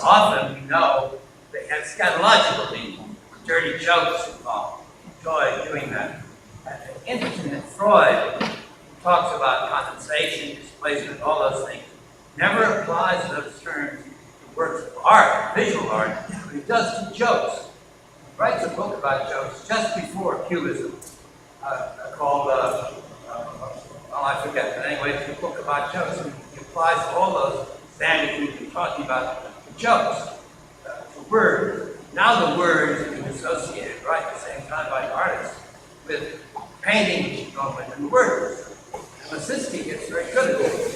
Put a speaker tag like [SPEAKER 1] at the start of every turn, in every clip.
[SPEAKER 1] Often we know they have scatological meaning, dirty jokes involved. Enjoy doing that. And interesting that Freud talks about condensation, displacement, all those things. Never applies those terms to works of art, visual art, but he does to jokes. He writes a book about jokes just before Cubism, called, I forget, but anyway, it's a book about jokes. He applies all those standards we've been talking about to jokes, to words. Now the words have been associated, right, at the same time by artists, with painting moment and words. And Lissitzky gets very good at this.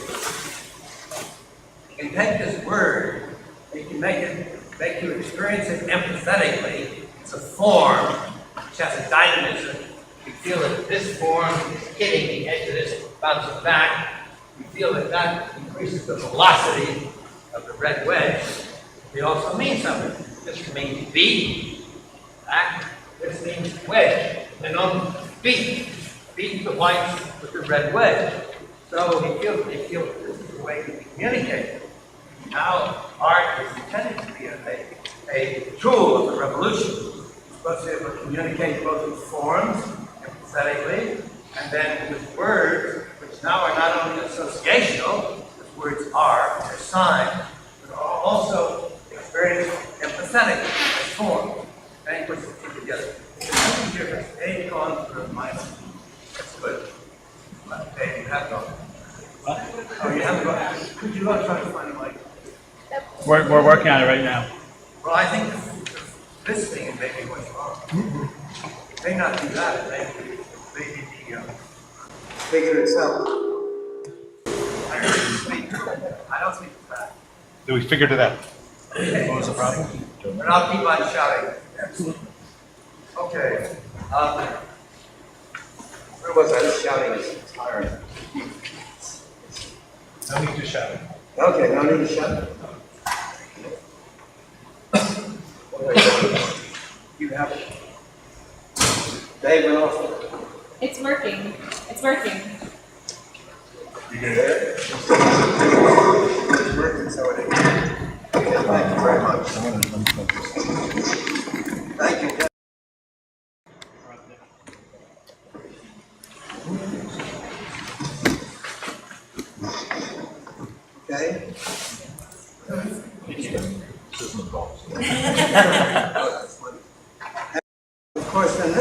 [SPEAKER 1] He can take this word, he can make you experience it empathetically. It's a form which has a dynamism. You feel that this form is hitting the edge of this, bounces back. You feel that that increases the velocity of the red wedge. They also mean something. This means beat, back. This means wedge. And on beat the whites with the red wedge. So he feels this is the way to communicate. Now art is intended to be a tool of the revolution. It's supposed to be able to communicate both with forms, empathetically, and then with words, which now are not only associational, because words are, they're signs, but are also experienced empathetically as forms. And he puts the two together. There's nothing different. A gone for a minor. That's good. Okay, you have gone. Oh, you haven't gone. Could you go try to find a mic?
[SPEAKER 2] We're working on it right now.
[SPEAKER 1] Well, I think this thing is maybe what's wrong. It may not be that. It may be the figure itself. I don't think it's that.
[SPEAKER 2] So we figured it out.
[SPEAKER 1] Okay.
[SPEAKER 2] What was the problem?
[SPEAKER 1] And I'll keep on shouting. Okay. Where was I shouting? It's tiring.
[SPEAKER 2] No need to shout.
[SPEAKER 1] Okay, no need to shout. You have it. Dave went off.
[SPEAKER 3] It's working. It's working.
[SPEAKER 1] You get it? It's working, so it is. Okay, thank you very much. Thank you. Okay. Of course, then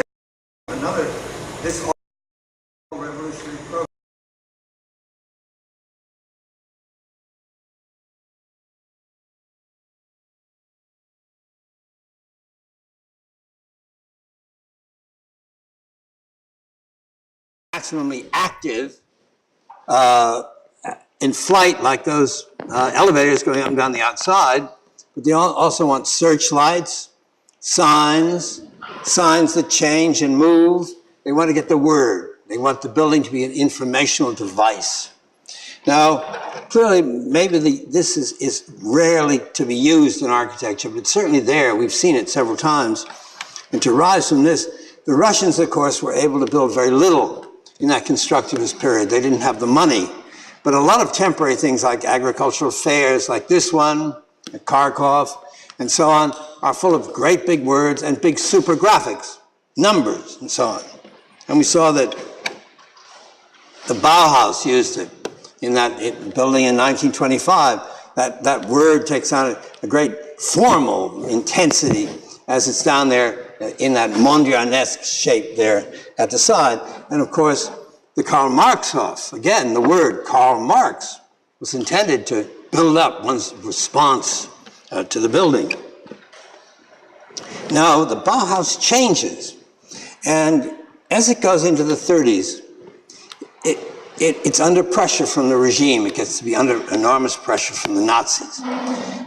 [SPEAKER 1] this revolutionary program. Maximally active in flight, like those elevators going up and down the outside, but they also want searchlights, signs that change and move. They want to get the word. They want the building to be an informational device. Now, clearly, maybe this is rarely to be used in architecture, but certainly there, we've seen it several times. And to rise from this, the Russians, of course, were able to build very little in that constructivist period. They didn't have the money. But a lot of temporary things like agricultural fairs, like this one, at Kharkov, and so on, are full of great big words and big super graphics, numbers, and so on. And we saw that the Bauhaus used it in that building in 1925. That word takes on a great formal intensity as it's down there in that Mondrianesque shape there at the side. And of course, the Karl Marx House, again, the word Karl Marx was intended to build up one's response to the building. Now, the Bauhaus changes, and as it goes into the 30s, it's under pressure from the regime. It gets to be under enormous pressure from the Nazis.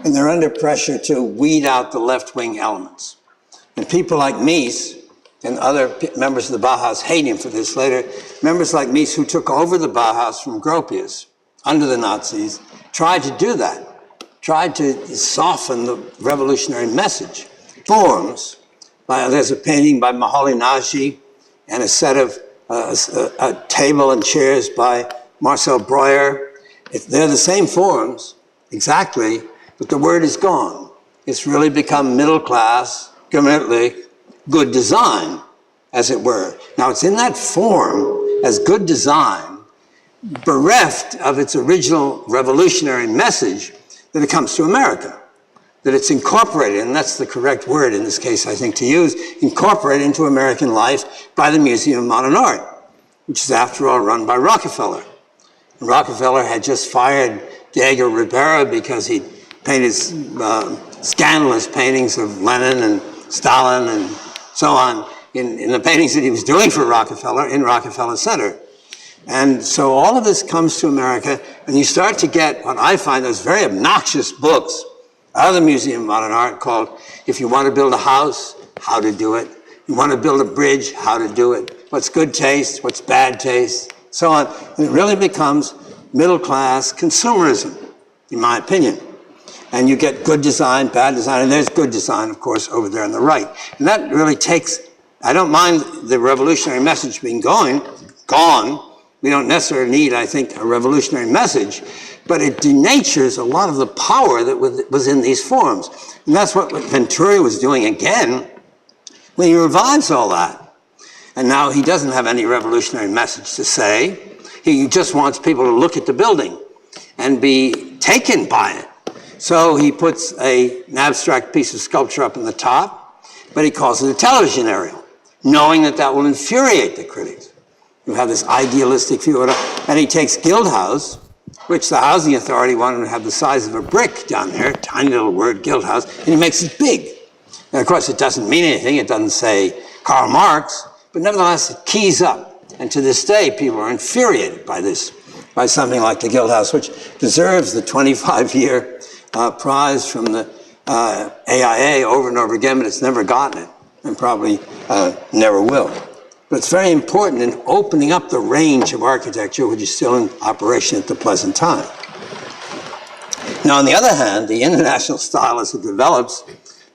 [SPEAKER 1] And they're under pressure to weed out the left-wing elements. And people like Mies and other members of the Bauhaus hate him for this later. Members like Mies, who took over the Bauhaus from Gropius under the Nazis, tried to do that, tried to soften the revolutionary message. Forms, there's a painting by Mahaly Nagy and a set of a table and chairs by Marcel Breuer. They're the same forms, exactly,
[SPEAKER 4] but the word is gone. It's really become middle class, commercially good design, as it were. Now it's in that form as good design, bereft of its original revolutionary message, that it comes to America, that it's incorporated, and that's the correct word in this case, I think, to use, incorporated into American life by the Museum of Modern Art, which is, after all, run by Rockefeller. And Rockefeller had just fired Diego Rivera because he painted scandalous paintings of Lenin and Stalin and so on in the paintings that he was doing for Rockefeller in Rockefeller Center. And so all of this comes to America, and you start to get what I find those very obnoxious books out of the Museum of Modern Art called, if you want to build a house, how to do it. You want to build a bridge, how to do it. What's good taste, what's bad taste, so on. And it really becomes middle-class consumerism, in my opinion. And you get good design, bad design, and there's good design, of course, over there on the right. And that really takes, I don't mind the revolutionary message being gone. We don't necessarily need, I think, a revolutionary message, but it denatures a lot of the power that was in these forms. And that's what Venturi was doing again when he revives all that. And now he doesn't have any revolutionary message to say. He just wants people to look at the building and be taken by it. So he puts an abstract piece of sculpture up in the top, but he calls it a television aerial, knowing that that will infuriate the critics. You have this idealistic view of it. And he takes Guildhouse, which the housing authority wanted to have the size of a brick down there, tiny little word, Guildhouse, and he makes it big. And of course, it doesn't mean anything. It doesn't say Karl Marx, but nevertheless, it keys up. And to this day, people are infuriated by this, by something like the Guildhouse, which deserves the 25-year prize from the AIA over and over again, but it's never gotten it, and probably never will. But it's very important in opening up the range of architecture, which is still in operation at the present time. Now, on the other hand, the international style as it develops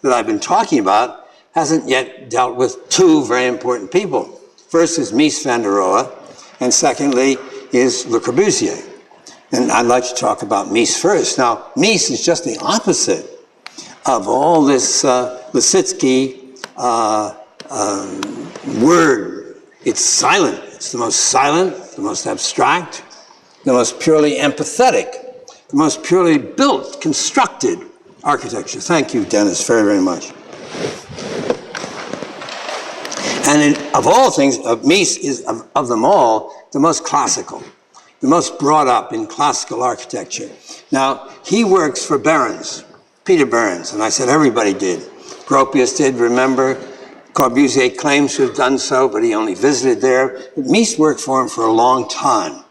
[SPEAKER 4] that I've been talking about hasn't yet dealt with two very important people. First is Mies van der Rohe, and secondly is Le Corbusier. And I'd like to talk about Mies first. Now, Mies is just the opposite of all this Lissitzky word. It's silent. It's the most silent, the most abstract, the most purely empathetic, the most purely built, constructed architecture. Thank you, Dennis, very, very much. And of all things, Mies is, of them all, the most classical, the most brought up in classical architecture. Now, he works for Behrens, Peter Behrens, and I said everybody did. Gropius did, remember. Corbusier claims to have done so, but he only visited there. But Mies worked for him for a long time.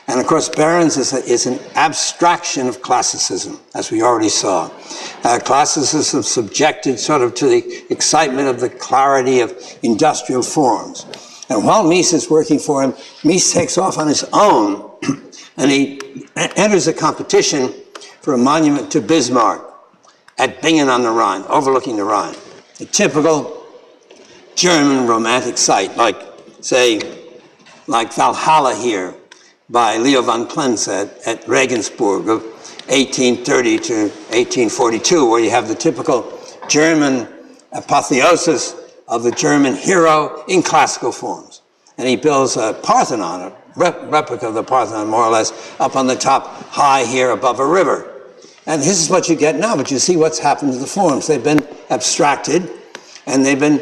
[SPEAKER 4] And of course, Behrens is an abstraction of classicism, as we already saw. Classicism subjected sort of to the excitement of the clarity of industrial forms. And while Mies is working for him, Mies takes off on his own, and he enters a competition for a monument to Bismarck at Bingen on the Rhine, overlooking the Rhine. A typical German romantic site, like, say, like Valhalla here by Leo von Klenz at Regensburg of 1830 to 1842, where you have the typical German apotheosis of the German hero in classical forms. And he builds a Parthenon, a replica of the Parthenon, more or less, up on the top, high here above a river. And this is what you get now, but you see what's happened to the forms. They've been abstracted, and they've been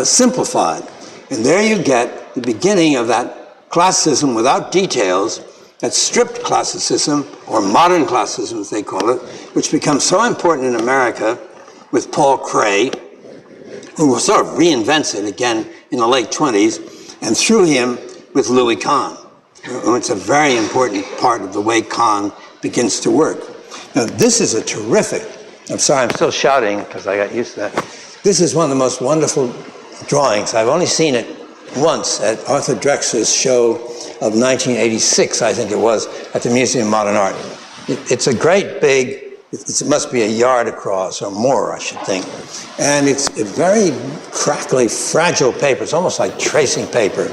[SPEAKER 4] simplified. And there you get the beginning of that classicism without details, that stripped classicism, or modern classicism as they call it, which becomes so important in America with Paul Kray, who sort of reinvents it again in the late 20s, and through him with Louis Kahn. It's a very important part of the way Kahn begins to work. Now, this is a terrific, I'm sorry, I'm still shouting because I got used to that. This is one of the most wonderful drawings. I've only seen it once at Arthur Drexler's show of 1986, I think it was, at the Museum of Modern Art. It's a great big, it must be a yard across or more, I should think. And it's a very crackly, fragile paper. It's almost like tracing paper.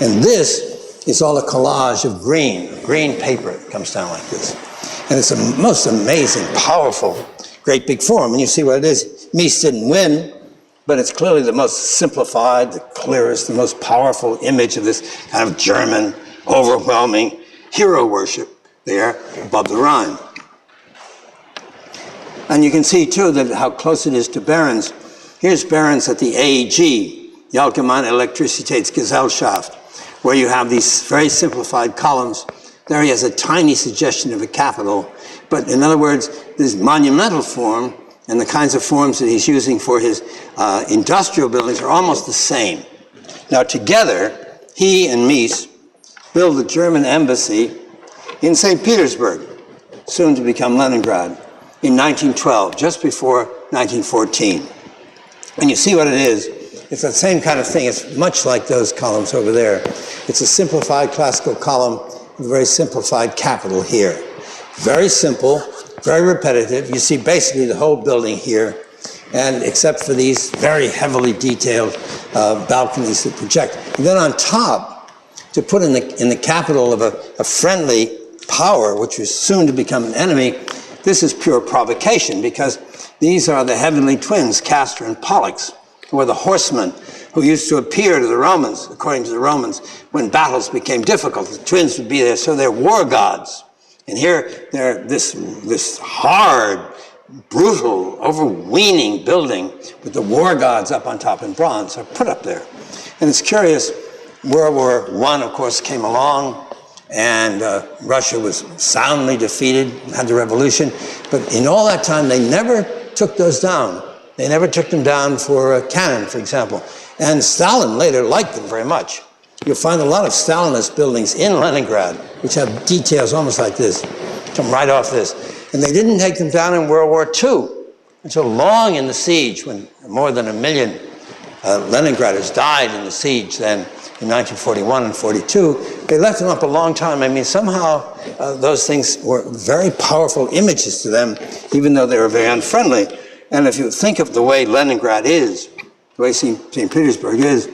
[SPEAKER 4] And this is all a collage of green paper. It comes down like this. And it's a most amazing, powerful great big form. And you see what it is. Mies didn't win, but it's clearly the most simplified, the clearest, the most powerful image of this kind of German, overwhelming hero worship there above the Rhine. And you can see, too, that how close it is to Behrens. Here's Behrens at the AEG, the Allgemeine Elektrizitätsgesellschaft, where you have these very simplified columns. There he has a tiny suggestion of a capital. But in other words, this monumental form and the kinds of forms that he's using for his industrial buildings are almost the same. Now, together, he and Mies build the German embassy in St. Petersburg, soon to become Leningrad, in 1912, just before 1914. And you see what it is. It's that same kind of thing. It's much like those columns over there. It's a simplified classical column with a very simplified capital here. Very simple, very repetitive. You see basically the whole building here, and except for these very heavily detailed balconies that project. And then on top, to put in the capital of a friendly power, which was soon to become an enemy, this is pure provocation, because these are the heavenly twins, Castor and Pollux, who are the horsemen who used to appear to the Romans, according to the Romans, when battles became difficult. The twins would be there, so they're war gods. And here, they're this hard, brutal, overweening building with the war gods up on top in bronze are put up there. And it's curious, World War I, of course, came along, and Russia was soundly defeated, had the revolution. But in all that time, they never took those down. They never took them down for a cannon, for example. And Stalin later liked them very much. You'll find a lot of Stalinist buildings in Leningrad, which have details almost like this, come right off this. And they didn't take them down in World War II until long in the siege, when more than 1 million Leningraders died in the siege then in 1941 and 42. They left them up a long time. I mean, somehow those things were very powerful images to them, even though they were very unfriendly. And if you think of the way Leningrad is, the way St. Petersburg is,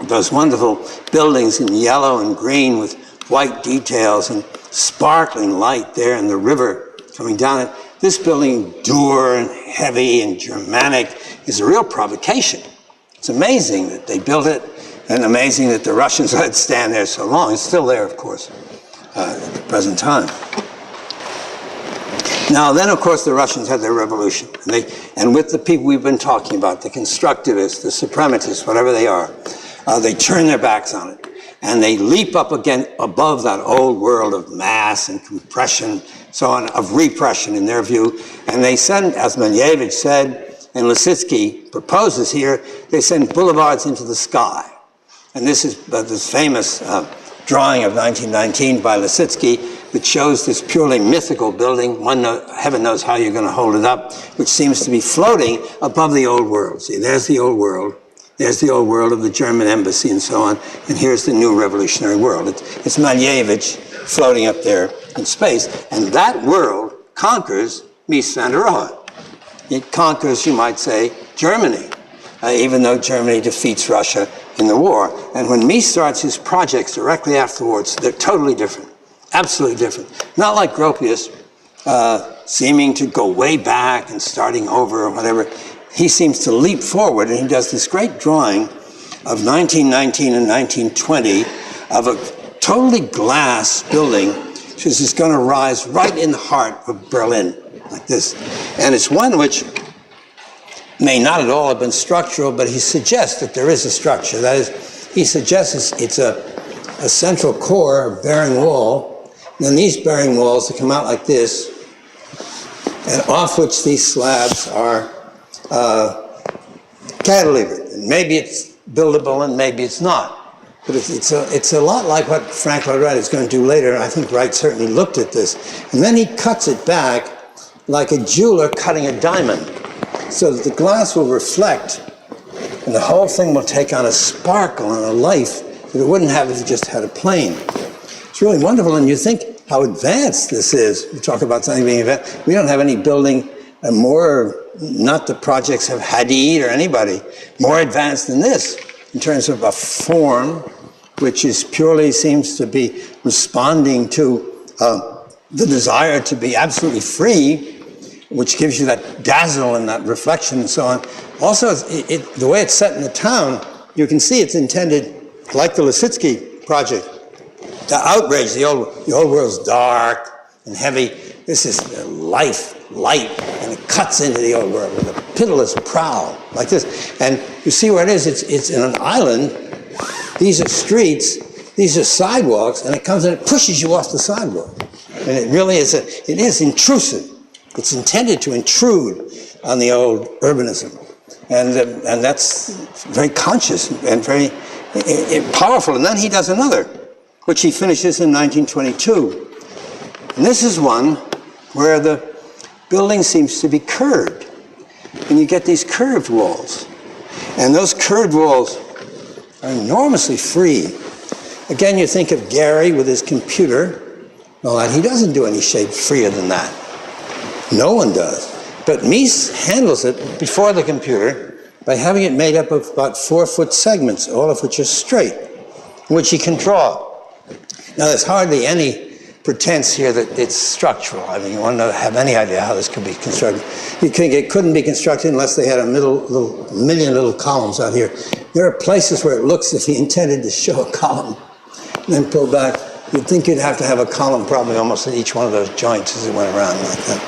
[SPEAKER 4] those wonderful buildings in yellow and green with white details and sparkling light there and the river coming down it. This building, dour and heavy and Germanic, is a real provocation. It's amazing that they built it, and amazing that the Russians let it stand there so long. It's still there, of course, at the present time. Now, then, of course, the Russians had their revolution. And with the people we've been talking about, the constructivists, the suprematists, whatever they are, they turn their backs on it. And they leap up again above that old world of mass and compression, so on, of repression in their view. And they send, as Malevich said, and Lissitzky proposes here, they send boulevards into the sky. And this is this famous drawing of 1919 by Lissitzky that shows this purely mythical building. Heaven knows how you're going to hold it up, which seems to be floating above the old world. See, there's the old world. There's the old world of the German embassy and so on. And here's the new revolutionary world. It's Malevich floating up there in space. And that world conquers Mies van der Rohe. It conquers, you might say, Germany, even though Germany defeats Russia in the war. And when Mies starts his projects directly afterwards, they're totally different, absolutely different. Not like Gropius, seeming to go way back and starting over or whatever. He seems to leap forward, and he does this great drawing of 1919 and 1920 of a totally glass building, which is just going to rise right in the heart of Berlin, like this. And it's one which may not at all have been structural, but he suggests that there is a structure. That is, he suggests it's a central core, a bearing wall, and then these bearing walls that come out like this, and off which these slabs are cantilevered. And maybe it's buildable and maybe it's not. But it's a lot like what Frank Lloyd Wright is going to do later. I think Wright certainly looked at this. And then he cuts it back like a jeweler cutting a diamond, so that the glass will reflect and the whole thing will take on a sparkle and a life that it wouldn't have if it just had a plane. It's really wonderful, and you think how advanced this is. We talk about something being advanced. We don't have any building more, not the projects of Hadid or anybody, more advanced than this in terms of a form which is purely seems to be responding to the desire to be absolutely free which gives you that dazzle and that reflection and so on. Also, the way it's set in the town, you can see it's intended, like the Lisitsky project, to outrage the old world's dark and heavy. This is light, and it cuts into the old world with a pitiless prowl, like this. And you see where it is, it's in an island. These are streets, these are sidewalks, and it comes and it pushes you off the sidewalk. And it really is, it is intrusive. It's intended to intrude on the old urbanism. And that's very conscious and very powerful. And then he does another, which he finishes in 1922. And this is one where the building seems to be curved. And you get these curved walls. And those curved walls are enormously free. Again, you think of Gary with his computer. Well, he doesn't do any shape freer than that. No one does. But Mies handles it before the computer by having it made up of about 4-foot segments, all of which are straight, which he can draw. Now, there's hardly any pretense here that it's structural. I mean, you want to have any idea how this could be constructed. You think it couldn't be constructed unless they had a million little columns out here. There are places where it looks as if he intended to show a column and then pull back. You'd think you'd have to have a column probably almost at each one of those joints as it went around like that.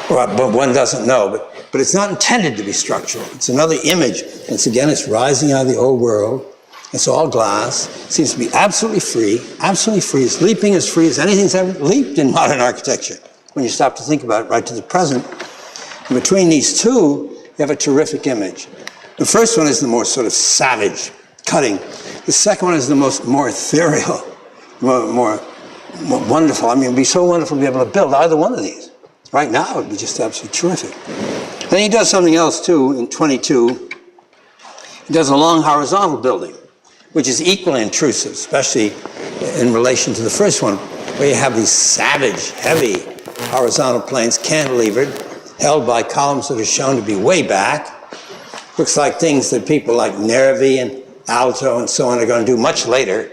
[SPEAKER 4] Well, but one doesn't know. But it's not intended to be structural. It's another image. It's rising out of the old world. It's all glass. It seems to be absolutely free. It's leaping as free as anything's ever leaped in modern architecture, when you stop to think about it right to the present. And between these two, you have a terrific image. The first one is the more sort of savage, cutting. The second one is the more ethereal, more wonderful. I mean, it'd be so wonderful to be able to build either one of these. Right now, it would be just absolutely terrific. Then he does something else, too, in 22. He does a long horizontal building, which is equally intrusive, especially in relation to the first one, where you have these savage, heavy horizontal planes cantilevered, held by columns that are shown to be way back. Looks like things that people like Nervi and Alto and so on are going to do much later.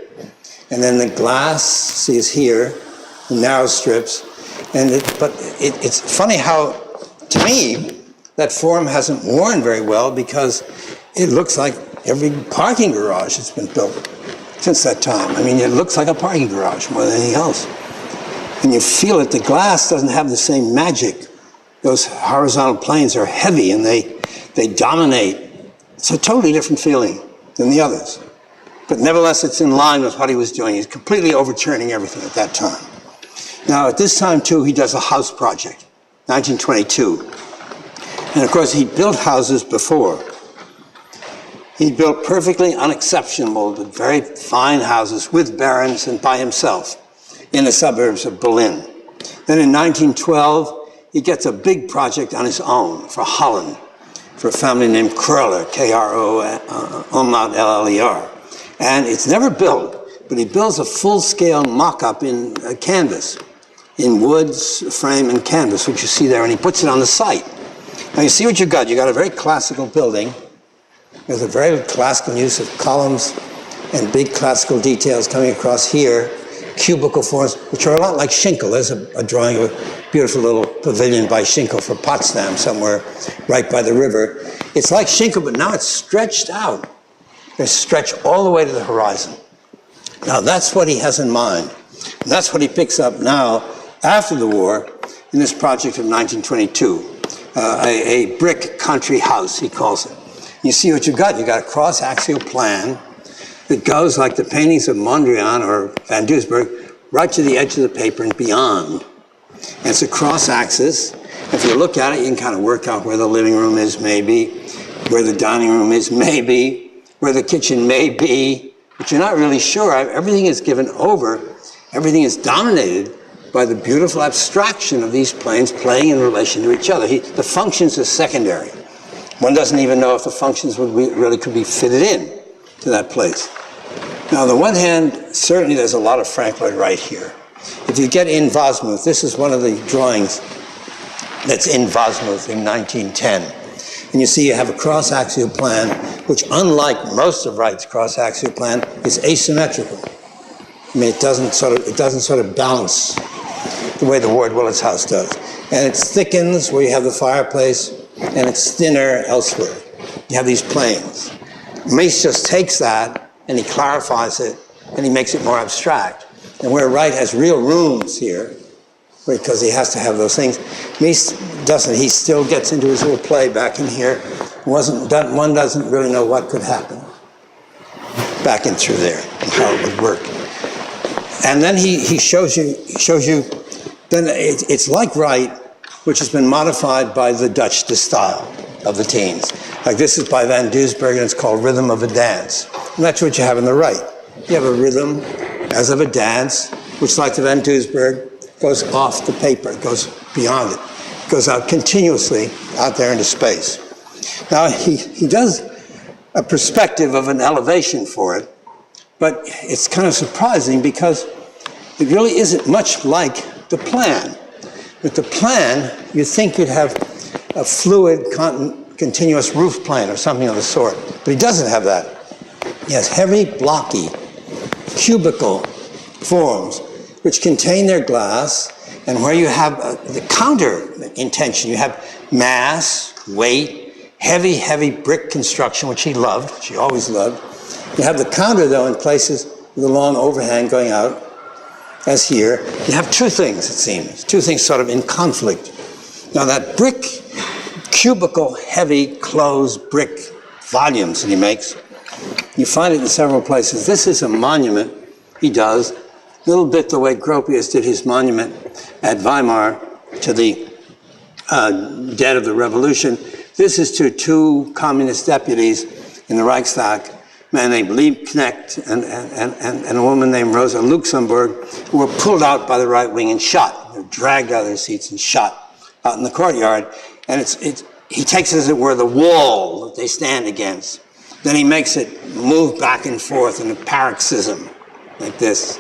[SPEAKER 4] And then the glass, see, is here, the narrow strips. But it's funny how, to me, that form hasn't worn very well, because it looks like every parking garage that's been built since that time. I mean, it looks like a parking garage more than anything else. And you feel it. The glass doesn't have the same magic. Those horizontal planes are heavy and they dominate. It's a totally different feeling than the others. But nevertheless, it's in line with what he was doing. He's completely overturning everything at that time. Now, at this time, too, he does a house project, 1922. And of course, he built houses before. He built perfectly unexceptionable, but very fine houses with barons and by himself in the suburbs of Berlin. Then in 1912, he gets a big project on his own for Holland, for a family named Kröller, K-R-O-L-L-E-R. And it's never built, but he builds a full-scale mock-up in canvas, in woods, frame, and canvas, which you see there, and he puts it on the site. Now you see what you got. You got a very classical building. There's a very classical use of columns and big classical details coming across here, cubical forms, which are a lot like Schinkel. There's a drawing of a beautiful little pavilion by Schinkel for Potsdam somewhere right by the river. It's like Schinkel, but now it's stretched out. It's stretched all the way to the horizon. Now that's what he has in mind. And that's what he picks up now after the war in this project of 1922. A brick country house, he calls it. You see what you got. You got a cross-axial plan that goes like the paintings of Mondrian or Van Doesburg right to the edge of the paper and beyond. And it's a cross-axis. If you look at it, you can kind of work out where the living room is, maybe, where the dining room is, maybe, where the kitchen may be, but you're not really sure. Everything is given over. Everything is dominated by the beautiful abstraction of these planes playing in relation to each other. The functions are secondary. One doesn't even know if the functions really could be fitted in to that place. Now, on the one hand, certainly there's a lot of Frank Lloyd Wright here. If you get in Wasmuth, this is one of the drawings that's in Wasmuth in 1910. And you see you have a cross-axial plan, which, unlike most of Wright's cross-axial plan, is asymmetrical. I mean, it doesn't sort of balance. the way the Ward Willits house does. And it thickens where you have the fireplace, and it's thinner elsewhere. You have these planes. Mies just takes that, and he clarifies it, and he makes it more abstract. And where Wright has real rooms here, because he has to have those things, Mies doesn't. He still gets into his little play back in here. One doesn't really know what could happen back in through there, and how it would work. And then he shows you, then it's like Wright, which has been modified by the Dutch style of the teens. Like this is by Van Doesburg, and it's called Rhythm of a Dance. And that's what you have in the right. You have a rhythm as of a dance, which like the Van Doesburg, goes off the paper, it goes beyond it. It goes out continuously out there into space. Now he does a perspective of an elevation for it, but it's kind of surprising because it really isn't much like the plan. With the plan, you think you'd have a fluid, continuous roof plane or something of the sort, but he doesn't have that. He has heavy, blocky, cubical forms which contain their glass, and where you have the counter intention, you have mass, weight, heavy, heavy brick construction, which he loved, which he always loved. You have the counter, though, in places with a long overhang going out, as here. You have two things, it seems, two things sort of in conflict. Now that brick, cubical, heavy, closed brick volumes that he makes, you find it in several places. This is a monument he does, a little bit the way Gropius did his monument at Weimar to the dead of the revolution. This is to two communist deputies in the Reichstag, a man named Liebknecht and a woman named Rosa Luxemburg, who were pulled out by the right wing and shot. They were dragged out of their seats and shot out in the courtyard. And he takes, as it were, the wall that they stand against. Then he makes it move back and forth in a paroxysm, like this.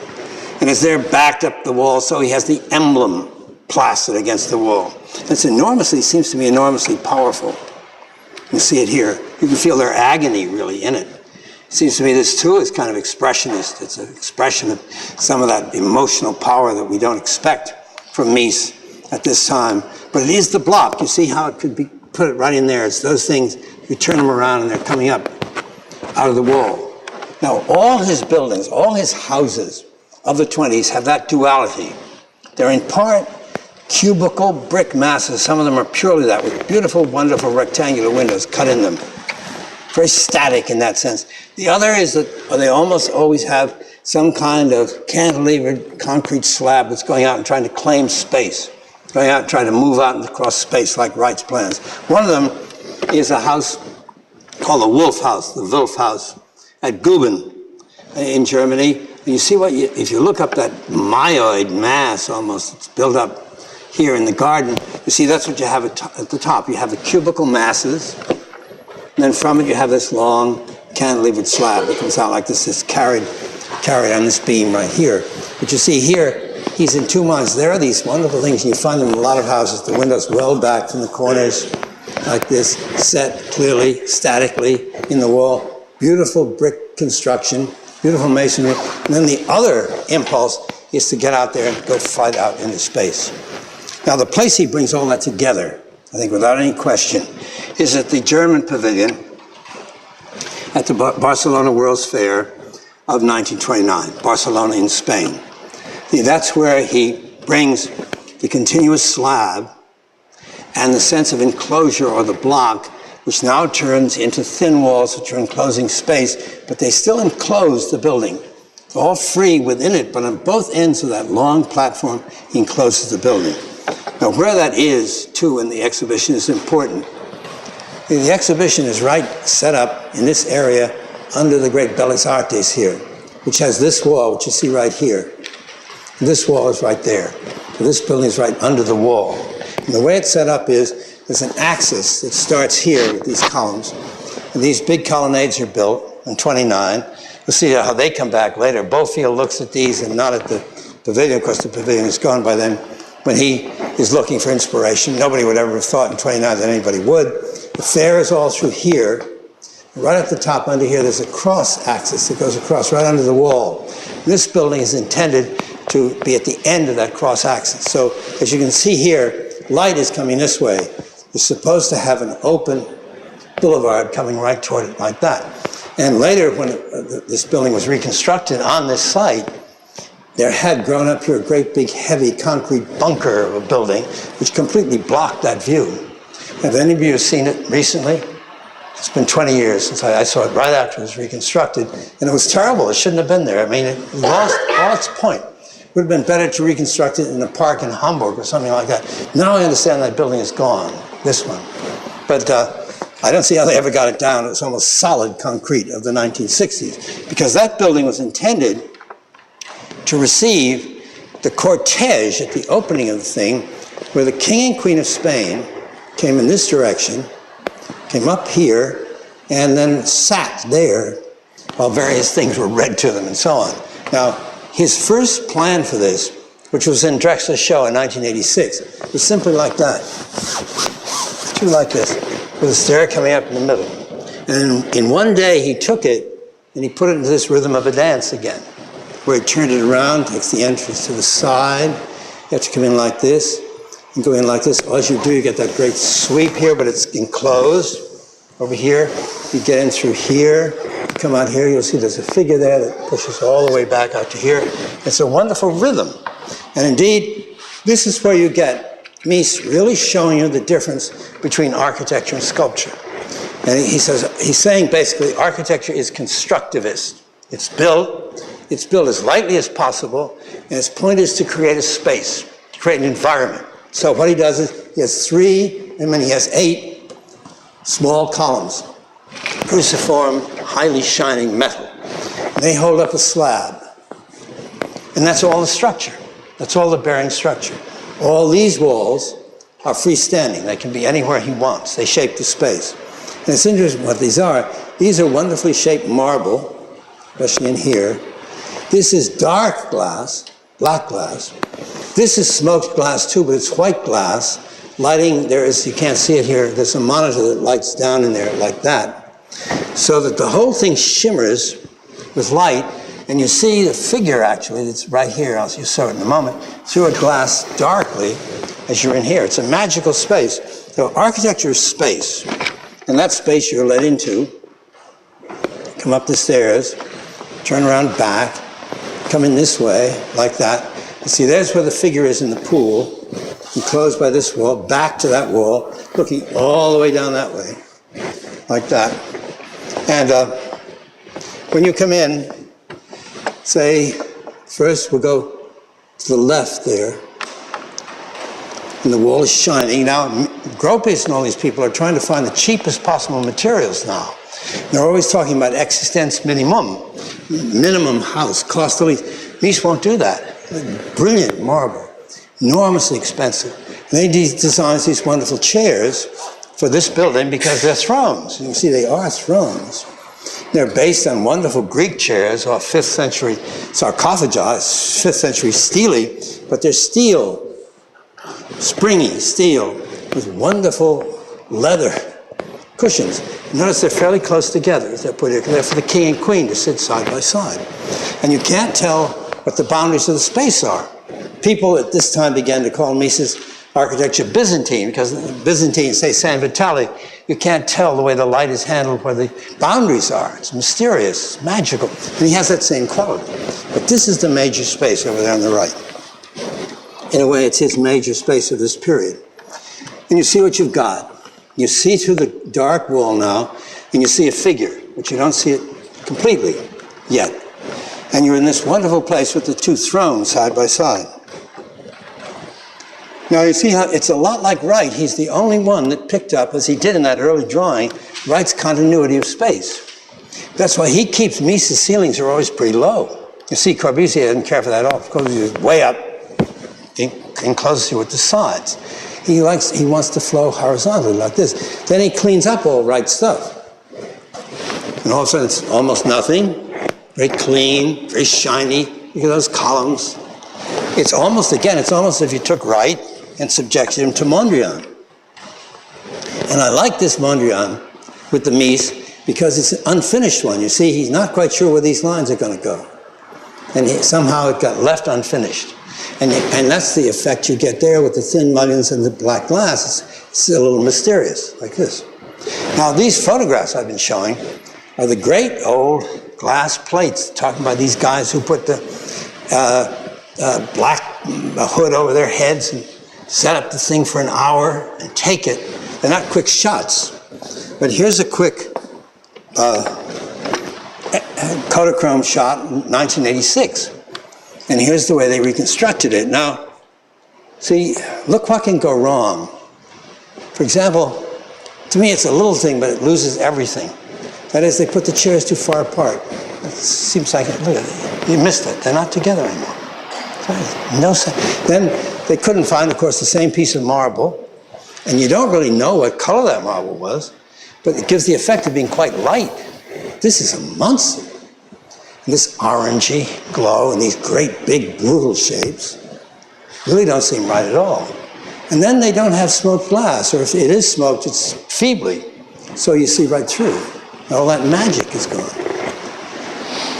[SPEAKER 4] And as they're backed up the wall, so he has the emblem plastered against the wall. It's enormously, seems to be enormously powerful. You see it here. You can feel their agony really in it. It seems to me this too is kind of expressionist. It's an expression of some of that emotional power that we don't expect from Mies at this time. But it is the block. You see how it could be put it right in there. It's those things, you turn them around and they're coming up out of the wall. Now, all his buildings, all his houses of the 20s have that duality. They're in part cubical brick masses. Some of them are purely that, with beautiful, wonderful rectangular windows cut in them. Very static in that sense. The other is that they almost always have some kind of cantilevered concrete slab that's going out and trying to claim space, going out and trying to move out and across space like Wright's plans. One of them is a house called the Wolf House, the Wilf House at Guben in Germany. You see if you look up that myoid mass almost, it's built up here in the garden, you see that's what you have at the top. You have the cubical masses, and then from it you have this long cantilevered slab that comes out like this. It's carried on this beam right here. But you see here, he's in two minds. There are these wonderful things, and you find them in a lot of houses. The windows well back from the corners, like this, set clearly, statically in the wall. Beautiful brick construction, beautiful masonry. And then the other impulse is to get out there and go fight out into space. Now, the place he brings all that together, I think without any question, is at the German Pavilion at the Barcelona World's Fair of 1929, Barcelona in Spain. That's where he brings the continuous slab and the sense of enclosure or the block, which now turns into thin walls which are enclosing space, but they still enclose the building. It's all free within it, but on both ends of that long platform, he encloses the building. Now, where that is, too, in the exhibition is important. The exhibition is right set up in this area under the great Bellas Artes here, which has this wall, which you see right here. And this wall is right there. So this building is right under the wall. And the way it's set up is there's an axis that starts here with these columns. And these big colonnades are built in 29. We'll see how they come back later. Bofield looks at these and not at the pavilion, because the pavilion is gone by then. When he is looking for inspiration, nobody would ever have thought in 29 that anybody would. The fair is all through here. Right at the top under here, there's a cross axis that goes across right under the wall. This building is intended to be at the end of that cross axis. So as you can see here, light is coming this way. You're supposed to have an open boulevard coming right toward it like that. And later, when this building was reconstructed on this site, there had grown up here a great big heavy concrete bunker of a building which completely blocked that view. Have any of you seen it recently? It's been 20 years since I saw it right after it was reconstructed, and it was terrible. It shouldn't have been there. I mean, it lost all its point. It would have been better to reconstruct it in a park in Hamburg or something like that. Now I understand that building is gone, this one. But I don't see how they ever got it down. It was almost solid concrete of the 1960s, because that building was intended to receive the cortege at the opening of the thing, where the King and Queen of Spain came in this direction, came up here, and then sat there while various things were read to them and so on. Now, his first plan for this, which was in Drexler's show in 1986, was simply like that. Two like this, with a stair coming up in the middle. And in one day, he took it and he put it into this rhythm of a dance again, where he turned it around, takes the entrance to the side. You have to come in like this, and go in like this. All you do, you get that great sweep here, but it's enclosed. Over here, you get in through here, you come out here, you'll see there's a figure there that pushes all the way back out to here. It's a wonderful rhythm. And indeed, this is where you get Mies really showing you the difference between architecture and sculpture. And he's saying basically architecture is constructivist. It's built as lightly as possible, and its point is to create a space, to create an environment. So what he does is he has 8 small columns, cruciform, highly shining metal. They hold up a slab. And that's all the structure. That's all the bearing structure. All these walls are freestanding. They can be anywhere he wants. They shape the space. And it's interesting what these are. These are wonderfully shaped marble, especially in here. This is dark glass, black glass. This is smoked glass too, but it's white glass. Lighting, you can't see it here, there's a monitor that lights down in there like that, so that the whole thing shimmers with light, and you see the figure actually that's right here, as you saw it in a moment, through a glass darkly as you're in here. It's a magical space. So architecture is space, and that space you're led into. Come up the stairs, turn around back, come in this way, like that. You see, there's where the figure is in the pool, enclosed by this wall, back to that wall, looking all the way down that way, like that. And when you come in, say, first we'll go to the left there, and the wall is shining. Now, Gropius and all these people are trying to find the cheapest possible materials now. They're always talking about existence minimum house, cost of lease. Mies won't do that. Brilliant marble, enormously expensive. And they designs these wonderful chairs for this building because they're thrones. You can see they are thrones. They're based on wonderful Greek chairs or 5th century sarcophagi, 5th century stele, but they're steel, springy steel, with wonderful leather cushions. Notice they're fairly close together. They're put here. They're for the king and queen to sit side by side. And you can't tell what the boundaries of the space are. People at this time began to call Mies's architecture Byzantine, because the Byzantine, say San Vitale, you can't tell the way the light is handled where the boundaries are. It's mysterious, it's magical. And he has that same quality. But this is the major space over there on the right. In a way, it's his major space of this period. And you see what you've got. You see through the dark wall now, and you see a figure, but you don't see it completely yet. And you're in this wonderful place with the two thrones side by side. Now you see how it's a lot like Wright. He's the only one that picked up, as he did in that early drawing, Wright's continuity of space. That's why he keeps Mies's ceilings are always pretty low. You see, Corbusier didn't care for that at all. Corbusier is way up, encloses you with the sides. He wants to flow horizontally like this. Then he cleans up all Wright stuff. And all of a sudden it's almost nothing. Very clean, very shiny. Look at those columns. It's almost as if you took Wright and subjected him to Mondrian. And I like this Mondrian with the Mies because it's an unfinished one. You see, he's not quite sure where these lines are going to go. And somehow it got left unfinished. And that's the effect you get there with the thin mullions and the black glass. It's a little mysterious, like this. Now, these photographs I've been showing are the great old glass plates, talking about these guys who put the black hood over their heads and set up the thing for an hour and take it. They're not quick shots. But here's a quick Kodachrome shot in 1986. And here's the way they reconstructed it. Now, see, look what can go wrong. For example, to me it's a little thing, but it loses everything. That is, they put the chairs too far apart. It seems like, look at it, you missed it. They're not together anymore. No sense. Then they couldn't find, of course, the same piece of marble. And you don't really know what color that marble was, but it gives the effect of being quite light. This is a monster. This orangey glow and these great big brutal shapes really don't seem right at all. And then they don't have smoked glass, or if it is smoked, it's feebly, so you see right through. All that magic is gone.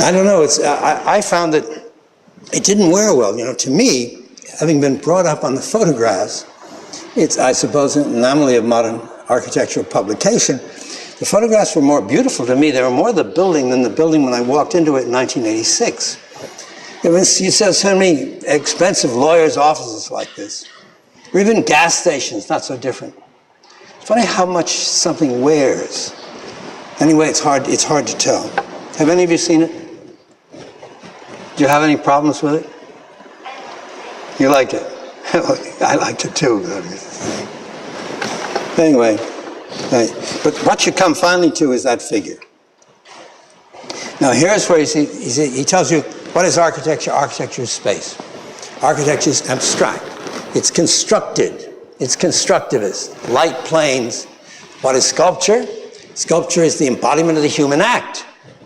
[SPEAKER 4] I don't know, I found that it didn't wear well. You know, to me, having been brought up on the photographs, it's, I suppose, an anomaly of modern architectural publication. The photographs were more beautiful to me. They were more the building than the building when I walked into it in 1986. You saw so many expensive lawyers' offices like this, or even gas stations, not so different. It's funny how much something wears. Anyway, it's hard to tell. Have any of you seen it? Do you have any problems with it? You like it? I liked it too. Anyway, but what you come finally to is that figure. Now here's where he tells you, what is architecture? Architecture is space. Architecture is abstract. It's constructed. It's constructivist. Light planes. What is sculpture? Sculpture is the embodiment of the human act.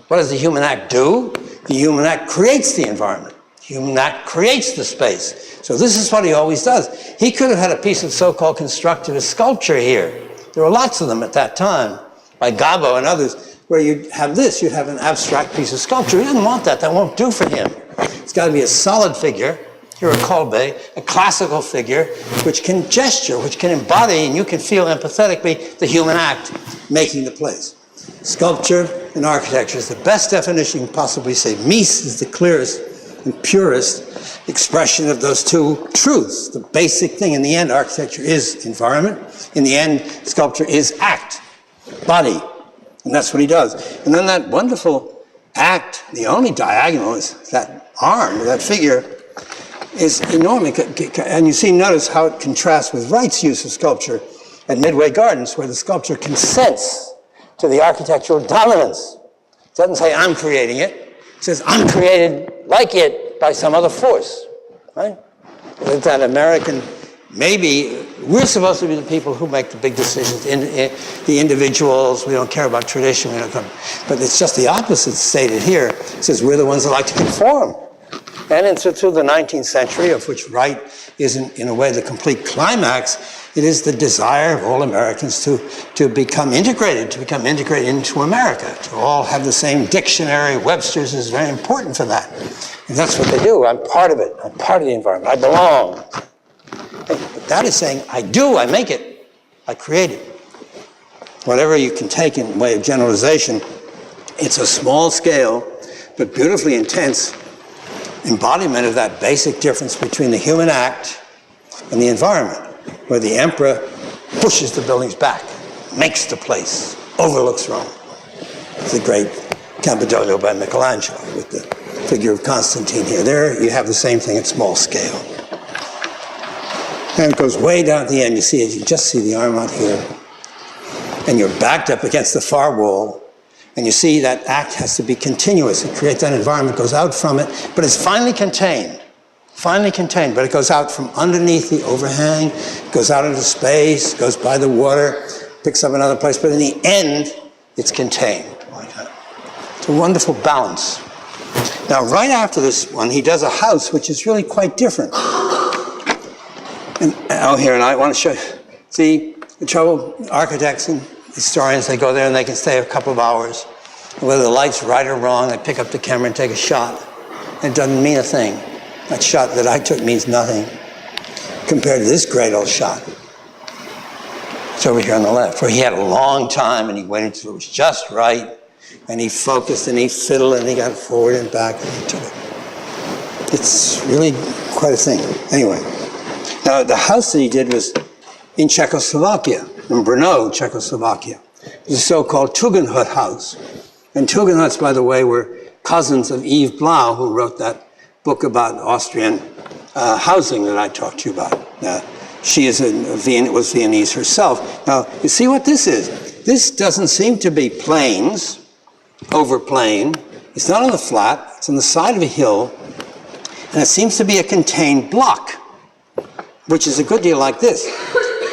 [SPEAKER 4] What does the human act do? The human act creates the environment. The human act creates the space. So this is what he always does. He could have had a piece of so-called constructivist sculpture here. There were lots of them at that time, by Gabo and others, where you'd have this, you'd have an abstract piece of sculpture. He didn't want that. That won't do for him. It's got to be a solid figure. Here a Kolbe, a classical figure, which can gesture, which can embody, and you can feel empathetically the human act making the place. Sculpture and architecture is the best definition you can possibly say. Mies is the clearest and purest expression of those two truths. The basic thing, in the end, architecture is environment. In the end, sculpture is act, body. And that's what he does. And then that wonderful act, the only diagonal is that arm, that figure, is enormous. And you see, notice how it contrasts with Wright's use of sculpture at Midway Gardens, where the sculpture consents to the architectural dominance. It doesn't say, I'm creating it. It says, I'm created like it by some other force, right? With that American, maybe, we're supposed to be the people who make the big decisions, the individuals. We don't care about tradition. We don't come, but it's just the opposite stated here. It says, we're the ones that like to conform. And it's through the 19th century, of which Wright is, in a way, the complete climax. It is the desire of all Americans to become integrated into America, to all have the same dictionary. Webster's is very important for that. And that's what they do. I'm part of it. I'm part of the environment. I belong. But that is saying, I do, I make it, I create it. Whatever you can take in way of generalization, it's a small scale, but beautifully intense embodiment of that basic difference between the human act and the environment, where the emperor pushes the buildings back, makes the place, overlooks Rome. It's the great Campidoglio by Michelangelo with the figure of Constantine here. There you have the same thing at small scale. And it goes way down at the end. You see it, you just see the arm out here. And you're backed up against the far wall. And you see that act has to be continuous. It creates that environment, goes out from it, but it's finally contained, but it goes out from underneath the overhang, goes out into space, goes by the water, picks up another place, but in the end, it's contained like that. It's a wonderful balance. Now, right after this one, he does a house, which is really quite different. And here, and I want to show you. See, the trouble, architects and historians, they go there and they can stay a couple of hours. Whether the light's right or wrong, they pick up the camera and take a shot. and it doesn't mean a thing. That shot that I took means nothing compared to this great old shot. It's over here on the left, where he had a long time and he waited until it was just right, and he focused and he fiddled and he got forward and back and he took it. It's really quite a thing. Anyway, now the house that he did was in Czechoslovakia, in Brno, Czechoslovakia. It was a so-called Tugendhat house. And Tugendhats, by the way, were cousins of Eve Blau, who wrote that book about Austrian housing that I talked to you about. She was Viennese herself. Now, you see what this is? This doesn't seem to be plains, over plain. It's not on the flat. It's on the side of a hill. And it seems to be a contained block, which is a good deal like this.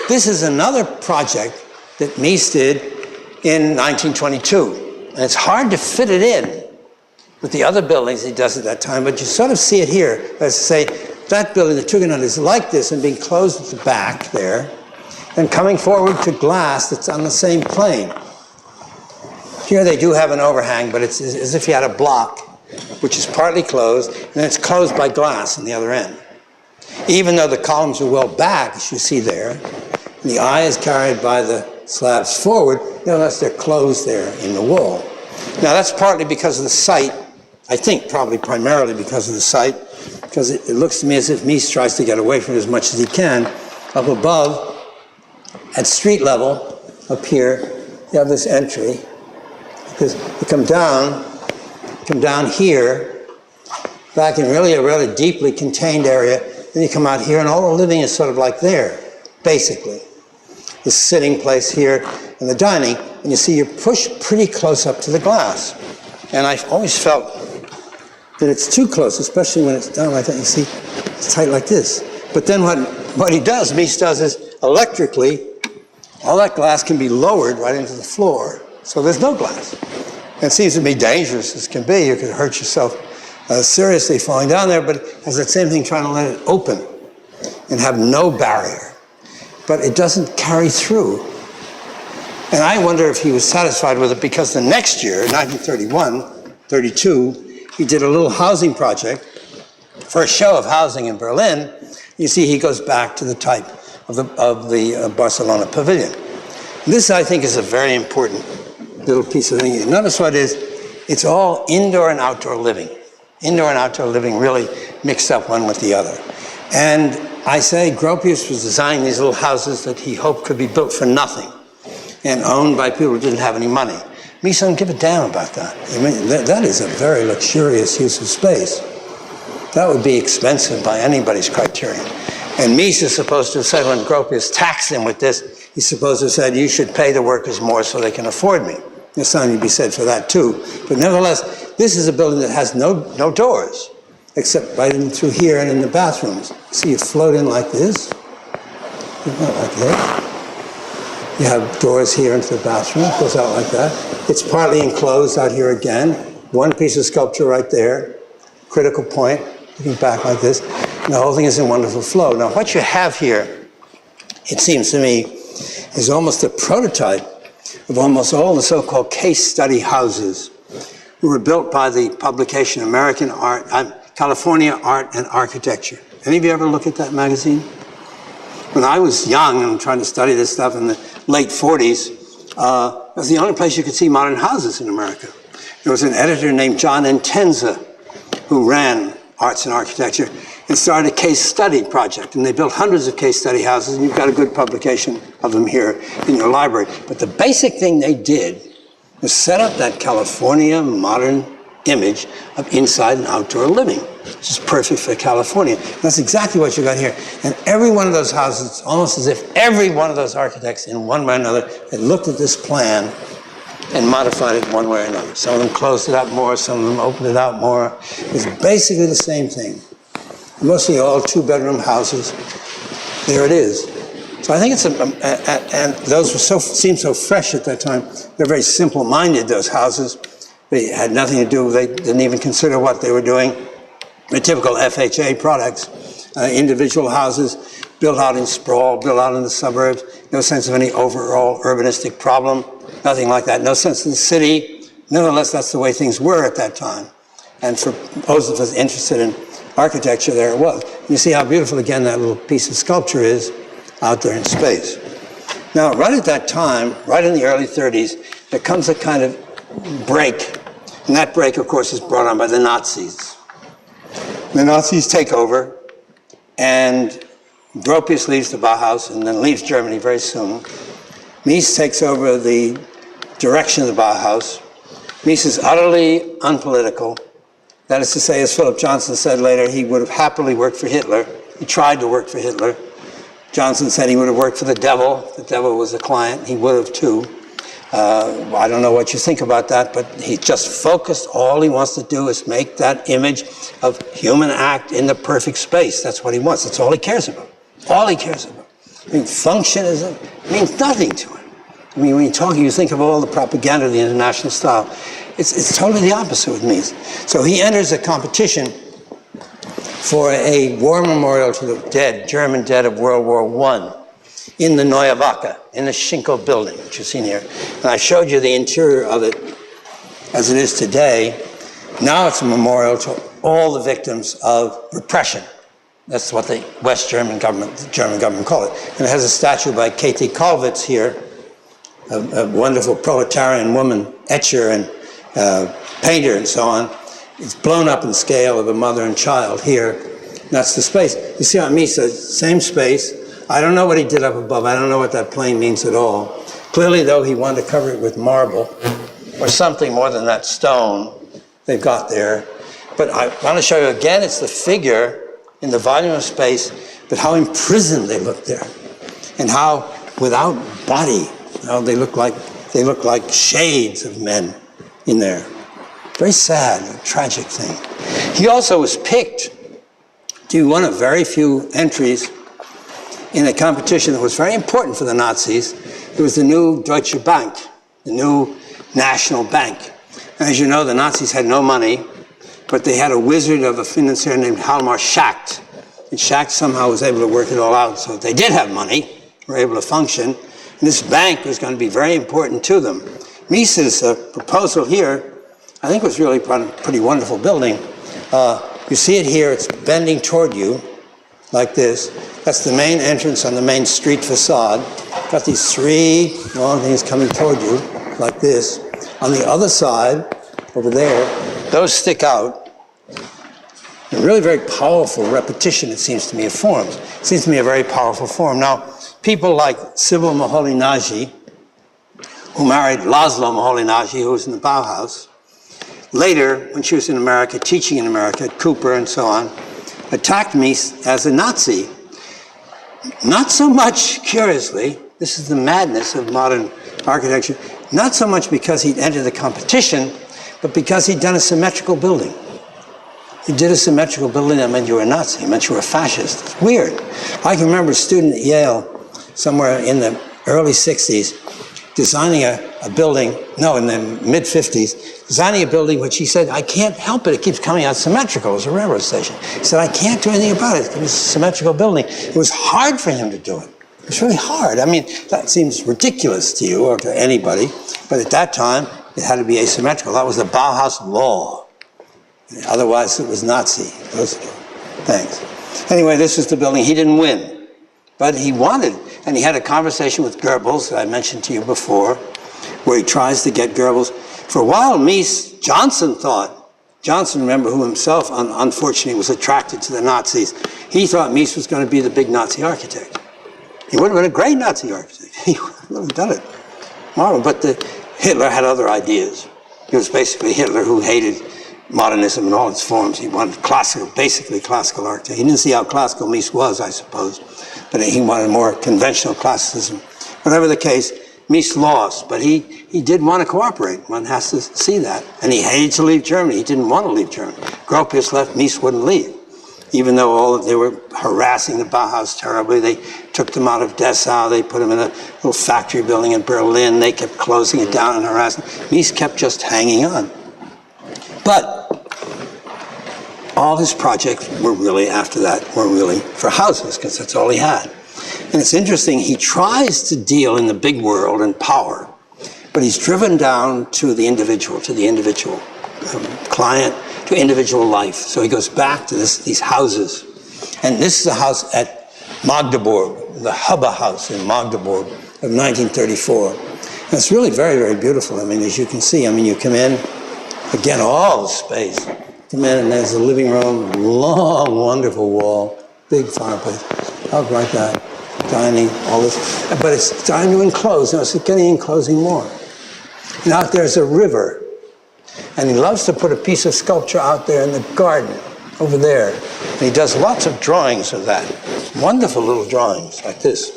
[SPEAKER 4] This is another project that Mies did in 1922. And it's hard to fit it in with the other buildings he does at that time, but you sort of see it here. As I say, that building, the Tugendhat, is like this and being closed at the back there, and coming forward to glass that's on the same plane. Here they do have an overhang, but it's as if you had a block, which is partly closed, and then it's closed by glass on the other end. Even though the columns are well back, as you see there, and the eye is carried by the slabs forward, nevertheless they're closed there in the wall. Now that's partly because of the site, I think probably primarily because of the site, because it looks to me as if Mies tries to get away from it as much as he can. Up above, at street level, up here, you have this entry, because you come down here, back in really a really deeply contained area, then you come out here and all the living is sort of like there, basically. The sitting place here and the dining, and you see you're pushed pretty close up to the glass. And I've always felt that it's too close, especially when it's down like that. You see, it's tight like this. But then what he does, Mies does, is electrically, all that glass can be lowered right into the floor, so there's no glass. And it seems to be dangerous as can be. You could hurt yourself seriously falling down there, but it has that same thing trying to let it open and have no barrier. But it doesn't carry through. And I wonder if he was satisfied with it, because the next year, 1931, 32, he did a little housing project for a show of housing in Berlin. You see, he goes back to the type of the Barcelona pavilion. This, I think, is a very important little piece of thing. Notice what it is. It's all indoor and outdoor living. Indoor and outdoor living really mixed up one with the other. And I say Gropius was designing these little houses that he hoped could be built for nothing and owned by people who didn't have any money. Mies don't give a damn about that. I mean, that is a very luxurious use of space. That would be expensive by anybody's criterion. And Mies is supposed to have said, when Gropius taxed him with this, he's supposed to have said, you should pay the workers more so they can afford me. There's something to be said for that too. But nevertheless, this is a building that has no doors, except right in through here and in the bathrooms. See, you float in like this, like that. You have doors here into the bathroom, it goes out like that. It's partly enclosed out here again. One piece of sculpture right there, critical point, looking back like this. And the whole thing is in wonderful flow. Now, what you have here, it seems to me, is almost a prototype of almost all the so-called case study houses who were built by the publication California Art and Architecture. Any of you ever look at that magazine? When I was young and trying to study this stuff in the late 40s, it was the only place you could see modern houses in America. There was an editor named John Entenza who ran Arts and Architecture and started a case study project. And they built hundreds of case study houses, and you've got a good publication of them here in your library. But the basic thing they did was set up that California modern image of inside and outdoor living, which is perfect for California. And that's exactly what you got here. And every one of those houses, it's almost as if every one of those architects in one way or another had looked at this plan and modified it one way or another. Some of them closed it up more, some of them opened it out more. It's basically the same thing. Mostly all two-bedroom houses. There it is. So I think it's and those were seemed so fresh at that time. They're very simple-minded, those houses. They had nothing to do, they didn't even consider what they were doing. The typical FHA products, individual houses built out in sprawl, built out in the suburbs, no sense of any overall urbanistic problem, nothing like that, no sense in the city. Nevertheless, that's the way things were at that time. And for those of us interested in architecture, there it was. You see how beautiful, again, that little piece of sculpture is out there in space. Now, right at that time, right in the early 30s, there comes a kind of break. And that break, of course, is brought on by the Nazis. The Nazis take over, and Gropius leaves the Bauhaus and then leaves Germany very soon. Mies takes over the direction of the Bauhaus. Mies is utterly unpolitical. That is to say, as Philip Johnson said later, he would have happily worked for Hitler. He tried to work for Hitler. Johnson said he would have worked for the devil. The devil was a client. He would have too. I don't know what you think about that, but he just focused. All he wants to do is make that image of human act in the perfect space. That's what he wants. That's all he cares about. All he cares about. I mean, function means nothing to him. I mean, when you're talking, you think of all the propaganda of the international style. It's totally the opposite with Mies. So he enters a competition for a war memorial to the dead, German dead of World War I, in the Neue Wache, in the Schinkel building, which you've seen here. And I showed you the interior of it as it is today. Now it's a memorial to all the victims of repression. That's what the West German government, the German government call it. And it has a statue by Katie Kollwitz here, a wonderful proletarian woman, etcher and painter and so on. It's blown up in scale of a mother and child here. That's the space. You see how Mies says, same space. I don't know what he did up above. I don't know what that plane means at all. Clearly, though, he wanted to cover it with marble or something more than that stone they've got there. But I want to show you again, it's the figure in the volume of space, but how imprisoned they look there. And how, without body, they look like shades of men in there. Very sad, tragic thing. He also was picked to be one of very few entries in a competition that was very important for the Nazis. It was the new Deutsche Bank, the new national bank. And as you know, the Nazis had no money, but they had a wizard of a financier named Hjalmar Schacht. And Schacht somehow was able to work it all out, so they did have money, were able to function. And this bank was going to be very important to them. Mies's proposal here, I think, was really a pretty wonderful building. You see it here, it's bending toward you, like this. That's the main entrance on the main street facade. Got these three long things coming toward you, like this. On the other side, over there, those stick out. A really very powerful repetition, it seems to me, of forms. It seems to me a very powerful form. Now, people like Sybil Moholy-Nagy, who married Laszlo Moholy-Nagy, who was in the Bauhaus, later, when she was in America, teaching in America at Cooper and so on, attacked Mies as a Nazi. Not so much, curiously, this is the madness of modern architecture, not so much because he'd entered the competition, but because he'd done a symmetrical building. He did a symmetrical building that meant you were a Nazi, it meant you were a fascist. It's weird. I can remember a student at Yale, somewhere in the early 60s, designing a building, in the mid-50s, designing a building which he said, I can't help it keeps coming out symmetrical as a railroad station. He said, I can't do anything about it. It was a symmetrical building. It was hard for him to do it. It was really hard. I mean, that seems ridiculous to you or to anybody, but at that time, it had to be asymmetrical. That was the Bauhaus law. Otherwise, it was Nazi. Those things. Anyway, this is the building. He didn't win, but he wanted. And he had a conversation with Goebbels that I mentioned to you before, where he tries to get Goebbels. For a while, Johnson, remember, who himself, unfortunately, was attracted to the Nazis, he thought Mies was going to be the big Nazi architect. He would have been a great Nazi architect. He would have done it. Marvel. But Hitler had other ideas. He was basically Hitler who hated modernism in all its forms. He wanted basically classical architecture. He didn't see how classical Mies was, I suppose. But he wanted more conventional classicism. Whatever the case, Mies lost, but he did want to cooperate. One has to see that. And he hated to leave Germany. He didn't want to leave Germany. Gropius left, Mies wouldn't leave. Even though they were harassing the Bauhaus terribly, they took them out of Dessau, they put them in a little factory building in Berlin, they kept closing it down and harassing. Mies kept just hanging on. But all his projects were really, after that, were really for houses, because that's all he had. And it's interesting, he tries to deal in the big world and power, but he's driven down to the individual, client to individual life. So he goes back to these houses. And this is a house at Magdeburg, the Hubba House in Magdeburg of 1934. And it's really very, very beautiful. I mean, as you can see, I mean, you come in, again, all the space. Come in and there's a living room, long, wonderful wall, big fireplace, out like that, dining, all this. But it's starting to enclose, and it's getting enclosing more. And out there's a river. And he loves to put a piece of sculpture out there in the garden, over there. And he does lots of drawings of that. Wonderful little drawings, like this.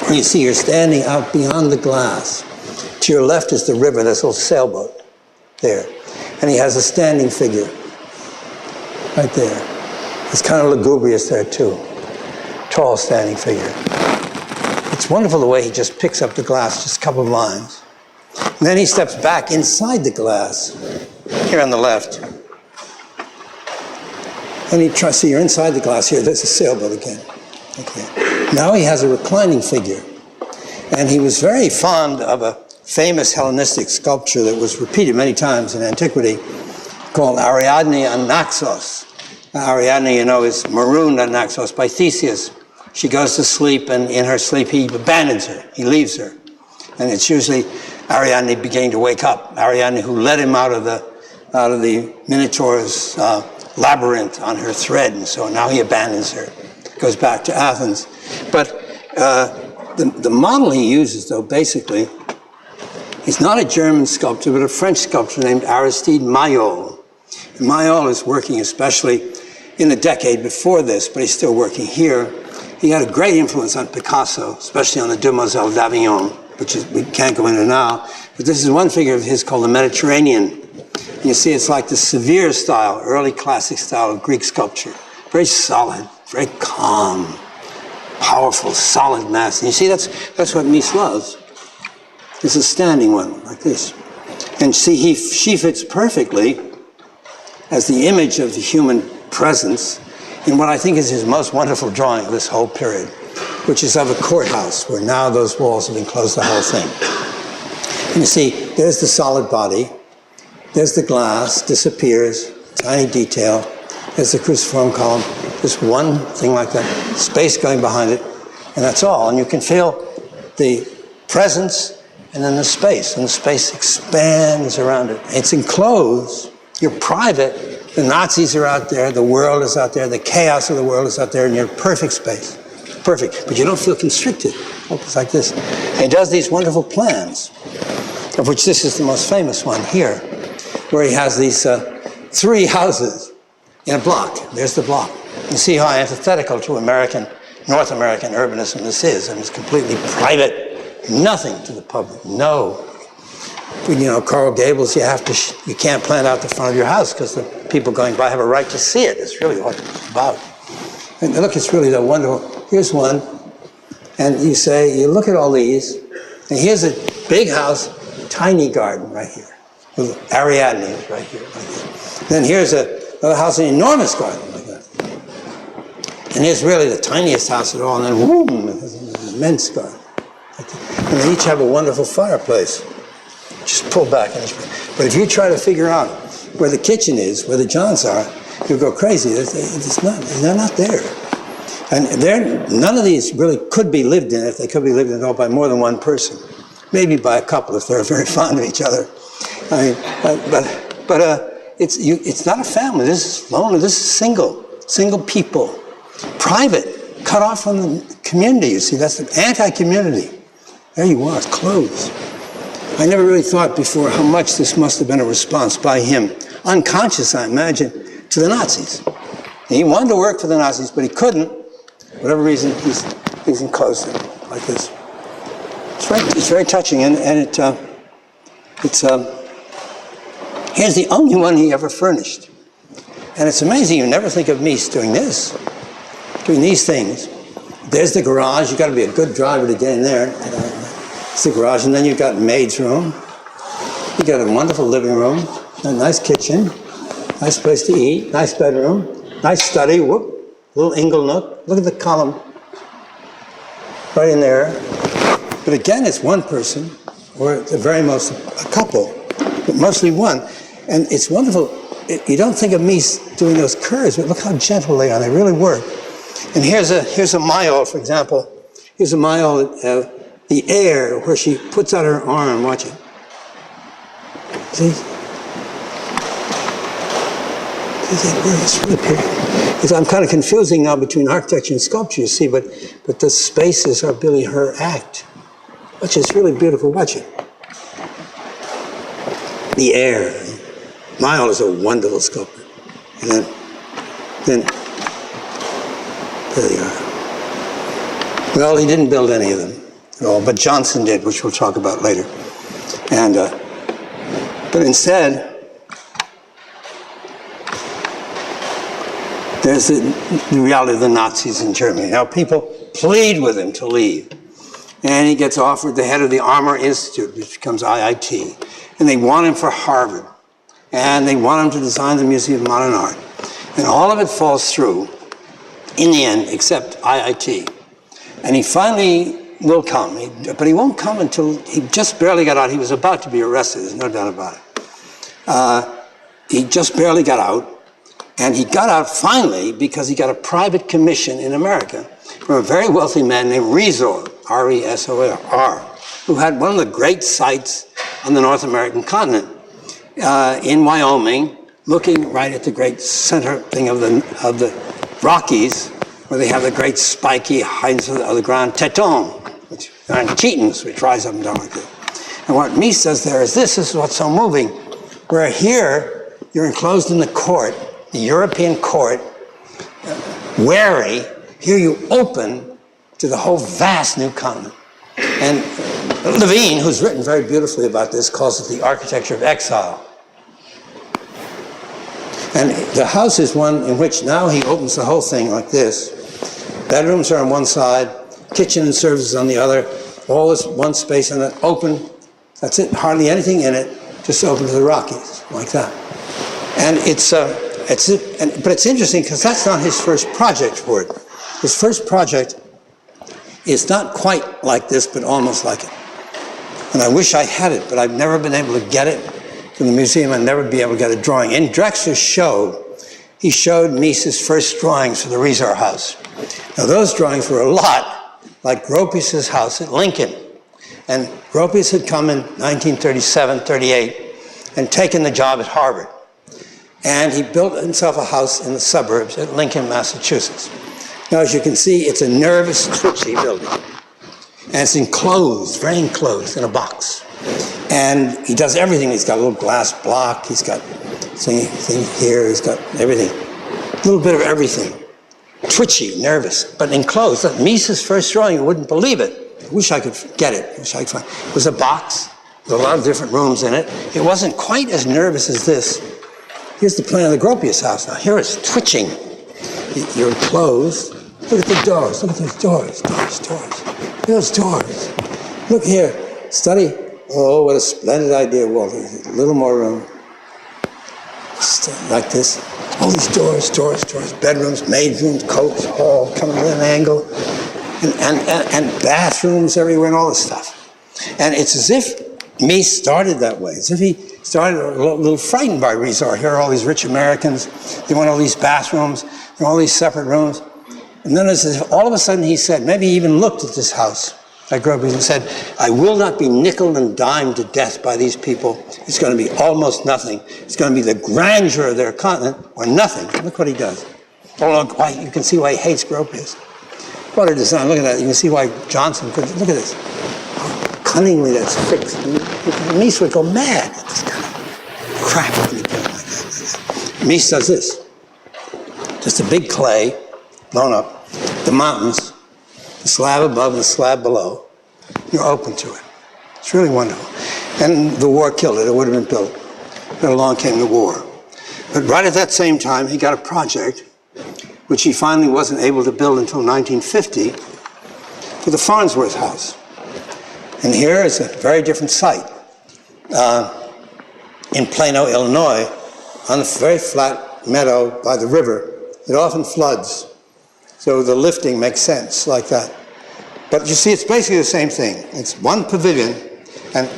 [SPEAKER 4] Where you see you're standing out beyond the glass. To your left is the river, this little sailboat there. And he has a standing figure right there. It's kind of lugubrious there too. Tall standing figure. It's wonderful the way he just picks up the glass, just a couple of lines. And then he steps back inside the glass, here on the left. And he tries, see, you're inside the glass here, there's a sailboat again. Okay. Now he has a reclining figure. And he was very fond of a famous Hellenistic sculpture that was repeated many times in antiquity called Ariadne on Naxos. Ariadne, you know, is marooned on Naxos by Theseus. She goes to sleep, and in her sleep he abandons her, he leaves her. And it's usually Ariadne beginning to wake up. Ariadne who led him out of the Minotaur's labyrinth on her thread, and so now he abandons her, goes back to Athens. But the model he uses, though, basically, is not a German sculptor, but a French sculptor named Aristide Maillol. And Maillol is working especially in the decade before this, but he's still working here. He had a great influence on Picasso, especially on the Demoiselle d'Avignon, which we can't go into now. But this is one figure of his called the Mediterranean. And you see, it's like the severe style, early classic style of Greek sculpture. Very solid, very calm, powerful, solid mass. And you see, that's what Mies loves. It's a standing one, like this. And see, she fits perfectly as the image of the human presence in what I think is his most wonderful drawing of this whole period, which is of a courthouse, where now those walls have enclosed the whole thing. And you see, there's the solid body, there's the glass, disappears, tiny detail, there's the cruciform column, just one thing like that, space going behind it, and that's all. And you can feel the presence and then the space expands around it. It's enclosed, you're private, the Nazis are out there, the world is out there, the chaos of the world is out there, and you're in perfect space. Perfect, but you don't feel constricted. It's like this. And he does these wonderful plans, of which this is the most famous one here, where he has these 3 houses in a block. There's the block. You see how antithetical to North American urbanism this is. I mean, it's completely private, nothing to the public, no. You know, Coral Gables, you can't plant out the front of your house because the people going by have a right to see it. It's really what it's about. And look, it's really that wonderful. Here's one, and you look at all these, and here's a big house, tiny garden right here. With Ariadne is right here, like that. Then here's another house, an enormous garden like that. And here's really the tiniest house at all, and then boom, there's an immense garden. Like that. And they each have a wonderful fireplace. Just pull back. But if you try to figure out where the kitchen is, where the Johns are, you'll go crazy. They're not there. And none of these really could be lived in if they could be lived in at all by more than one person. Maybe by a couple if they're very fond of each other. I mean, it's not a family. This is lonely. This is single people, private, cut off from the community. You see, that's the anti-community. There you are, it's closed. I never really thought before how much this must have been a response by him, unconscious, I imagine, to the Nazis. And he wanted to work for the Nazis, but he couldn't. For whatever reason, he's enclosed it like this. It's very touching, and here's the only one he ever furnished. And it's amazing, you never think of Mies doing this, doing these things. There's the garage, you've got to be a good driver to get in there. It's the garage, and then you've got maid's room. You've got a wonderful living room, a nice kitchen, nice place to eat, nice bedroom, nice study, little ingle nook. Look at the column right in there. But again, it's one person, or at the very most, a couple. but mostly one. And it's wonderful. You don't think of Mies doing those curves, but look how gentle they are. They really work. And here's a Mayol, for example. Here's a Mayol, the air, where she puts out her arm. Watch it. See? It's really pretty. I'm kind of confusing now between architecture and sculpture, you see, but the spaces are really her act. Watch it, it's really beautiful. Watch it. The air. Mayol is a wonderful sculptor. And then there they are. Well, he didn't build any of them at all, but Johnson did, which we'll talk about later. And but instead, there's the reality of the Nazis in Germany. Now, people plead with him to leave. And he gets offered the head of the Armour Institute, which becomes IIT. And they want him for Harvard. And they want him to design the Museum of Modern Art. And all of it falls through in the end, except IIT. And he finally will come, but he won't come until he just barely got out. He was about to be arrested, there's no doubt about it. He just barely got out. And he got out finally because he got a private commission in America from a very wealthy man named Resor, R-E-S-O-R, who had one of the great sites on the North American continent in Wyoming, looking right at the great center thing of the Rockies, where they have the great spiky heights of the Grand Teton, which are Tetons, which rise up and down like that. And what Mies says there is this is what's so moving, where here you're enclosed in the court, the European court, wary, here you open to the whole vast new continent. And Levine, who's written very beautifully about this, calls it the architecture of exile. And the house is one in which now he opens the whole thing like this. Bedrooms are on one side, kitchen and services on the other, all this one space and then open, that's it, hardly anything in it, just open to the Rockies, like that. And but it's interesting because that's not his first project for it. His first project is not quite like this, but almost like it. And I wish I had it, but I've never been able to get it from the museum. I'd never be able to get a drawing. In Drexler's show, he showed Mies's first drawings for the Resor House. Now those drawings were a lot like Gropius's house at Lincoln. And Gropius had come in 1937, 38, and taken the job at Harvard. And he built himself a house in the suburbs at Lincoln, Massachusetts. Now, as you can see, it's a nervous, twitchy building. And it's enclosed, very enclosed, in a box. And he does everything. He's got a little glass block. He's got thing here. He's got everything. A little bit of everything. Twitchy, nervous, but enclosed. Mies's first drawing, you wouldn't believe it. I wish I could get it. I wish I could find it. It was a box with a lot of different rooms in it. It wasn't quite as nervous as this. Here's the plan of the Gropius house. Now, here it's twitching. You're enclosed. Look at the doors. Look at those doors. Doors. Look at those doors. Look here. Study. Oh, what a splendid idea, Walter. A little more room. Like this. All these doors. Bedrooms, maid rooms, coats, hall, coming at an angle. And bathrooms everywhere and all this stuff. And it's as if Mies started that way. As if he started a little frightened by Resor. Here are all these rich Americans. They want all these bathrooms. They want all these separate rooms. And then it's as if all of a sudden he said, maybe he even looked at this house, like Gropius, and said, I will not be nickeled and dimed to death by these people. It's going to be almost nothing. It's going to be the grandeur of their continent or nothing. Look what he does. Oh, look, you can see why he hates Gropius. What a design. Look at that. You can see why Johnson could. Look at this. How cunningly that's fixed. Mies would go mad at this kind of crap when he did it like that. Mies does this. Just a big clay, blown up, the mountains, the slab above, the slab below. You're open to it. It's really wonderful. And the war killed it. It would have been built. Then along came the war. But right at that same time, he got a project which he finally wasn't able to build until 1950 for the Farnsworth House. And here is a very different site in Plano, Illinois, on a very flat meadow by the river. It often floods, so the lifting makes sense like that. But you see, it's basically the same thing. It's one pavilion, and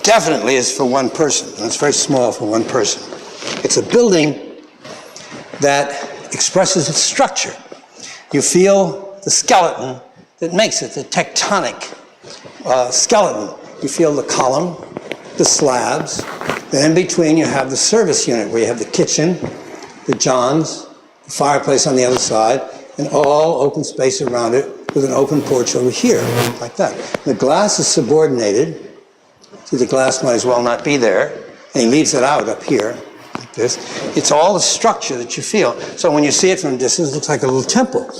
[SPEAKER 4] definitely is for one person, and it's very small for one person. It's a building that expresses its structure. You feel the skeleton that makes it, the tectonic skeleton. You feel the column, the slabs, then in between you have the service unit where you have the kitchen, the johns, the fireplace on the other side, and all open space around it with an open porch over here, like that. The glass is subordinated. See, the glass might as well not be there, and he leaves it out up here, like this. It's all the structure that you feel. So when you see it from a distance, it looks like a little temple.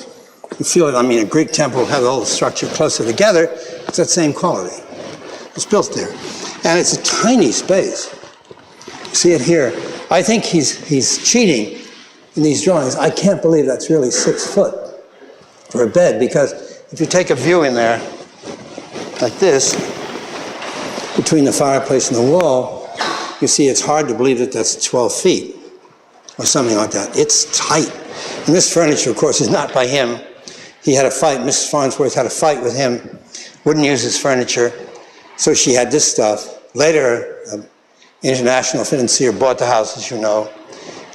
[SPEAKER 4] You feel it, I mean, a Greek temple has all the structure closer together. It's that same quality. It's built there. And it's a tiny space. You see it here. I think he's cheating in these drawings. I can't believe that's really 6 foot for a bed, because if you take a view in there, like this, between the fireplace and the wall, you see it's hard to believe that that's 12 feet or something like that. It's tight. And this furniture, of course, is not by him. He had a fight, Mrs. Farnsworth had a fight with him, wouldn't use his furniture, so she had this stuff. Later, an international financier bought the house, as you know.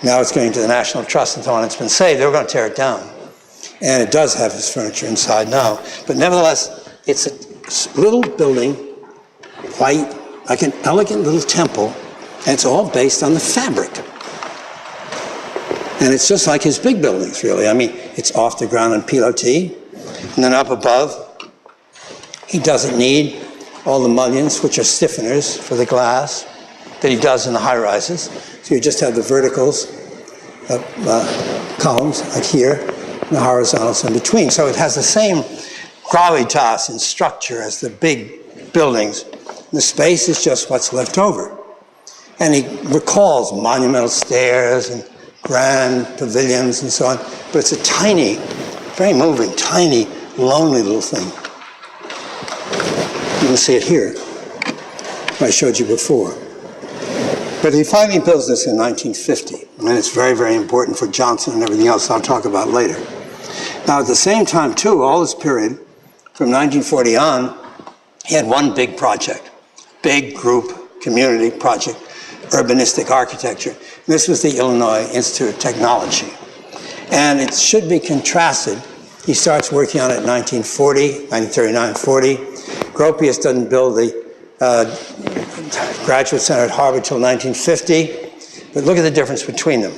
[SPEAKER 4] Now it's going to the National Trust and so on. It's been saved. They were going to tear it down. And it does have his furniture inside now. But nevertheless, it's a little building, white, like an elegant little temple, and it's all based on the fabric. And it's just like his big buildings, really. I mean, it's off the ground in pilotis, and then up above, he doesn't need all the mullions, which are stiffeners for the glass, that he does in the high-rises. So you just have the verticals, columns, like here, and the horizontals in between. So it has the same gravitas and structure as the big buildings. The space is just what's left over. And he recalls monumental stairs and grand pavilions and so on, but it's a tiny, very moving, tiny, lonely little thing. You can see it here. I showed you before. But he finally builds this in 1950, and it's very, very important for Johnson and everything else I'll talk about later. Now, at the same time, too, all this period, from 1940 on, he had one big project, big group community project, urbanistic architecture. And this was the Illinois Institute of Technology. And it should be contrasted. He starts working on it in 1940, 1939-40. Gropius doesn't build the Graduate Center at Harvard till 1950. But look at the difference between them.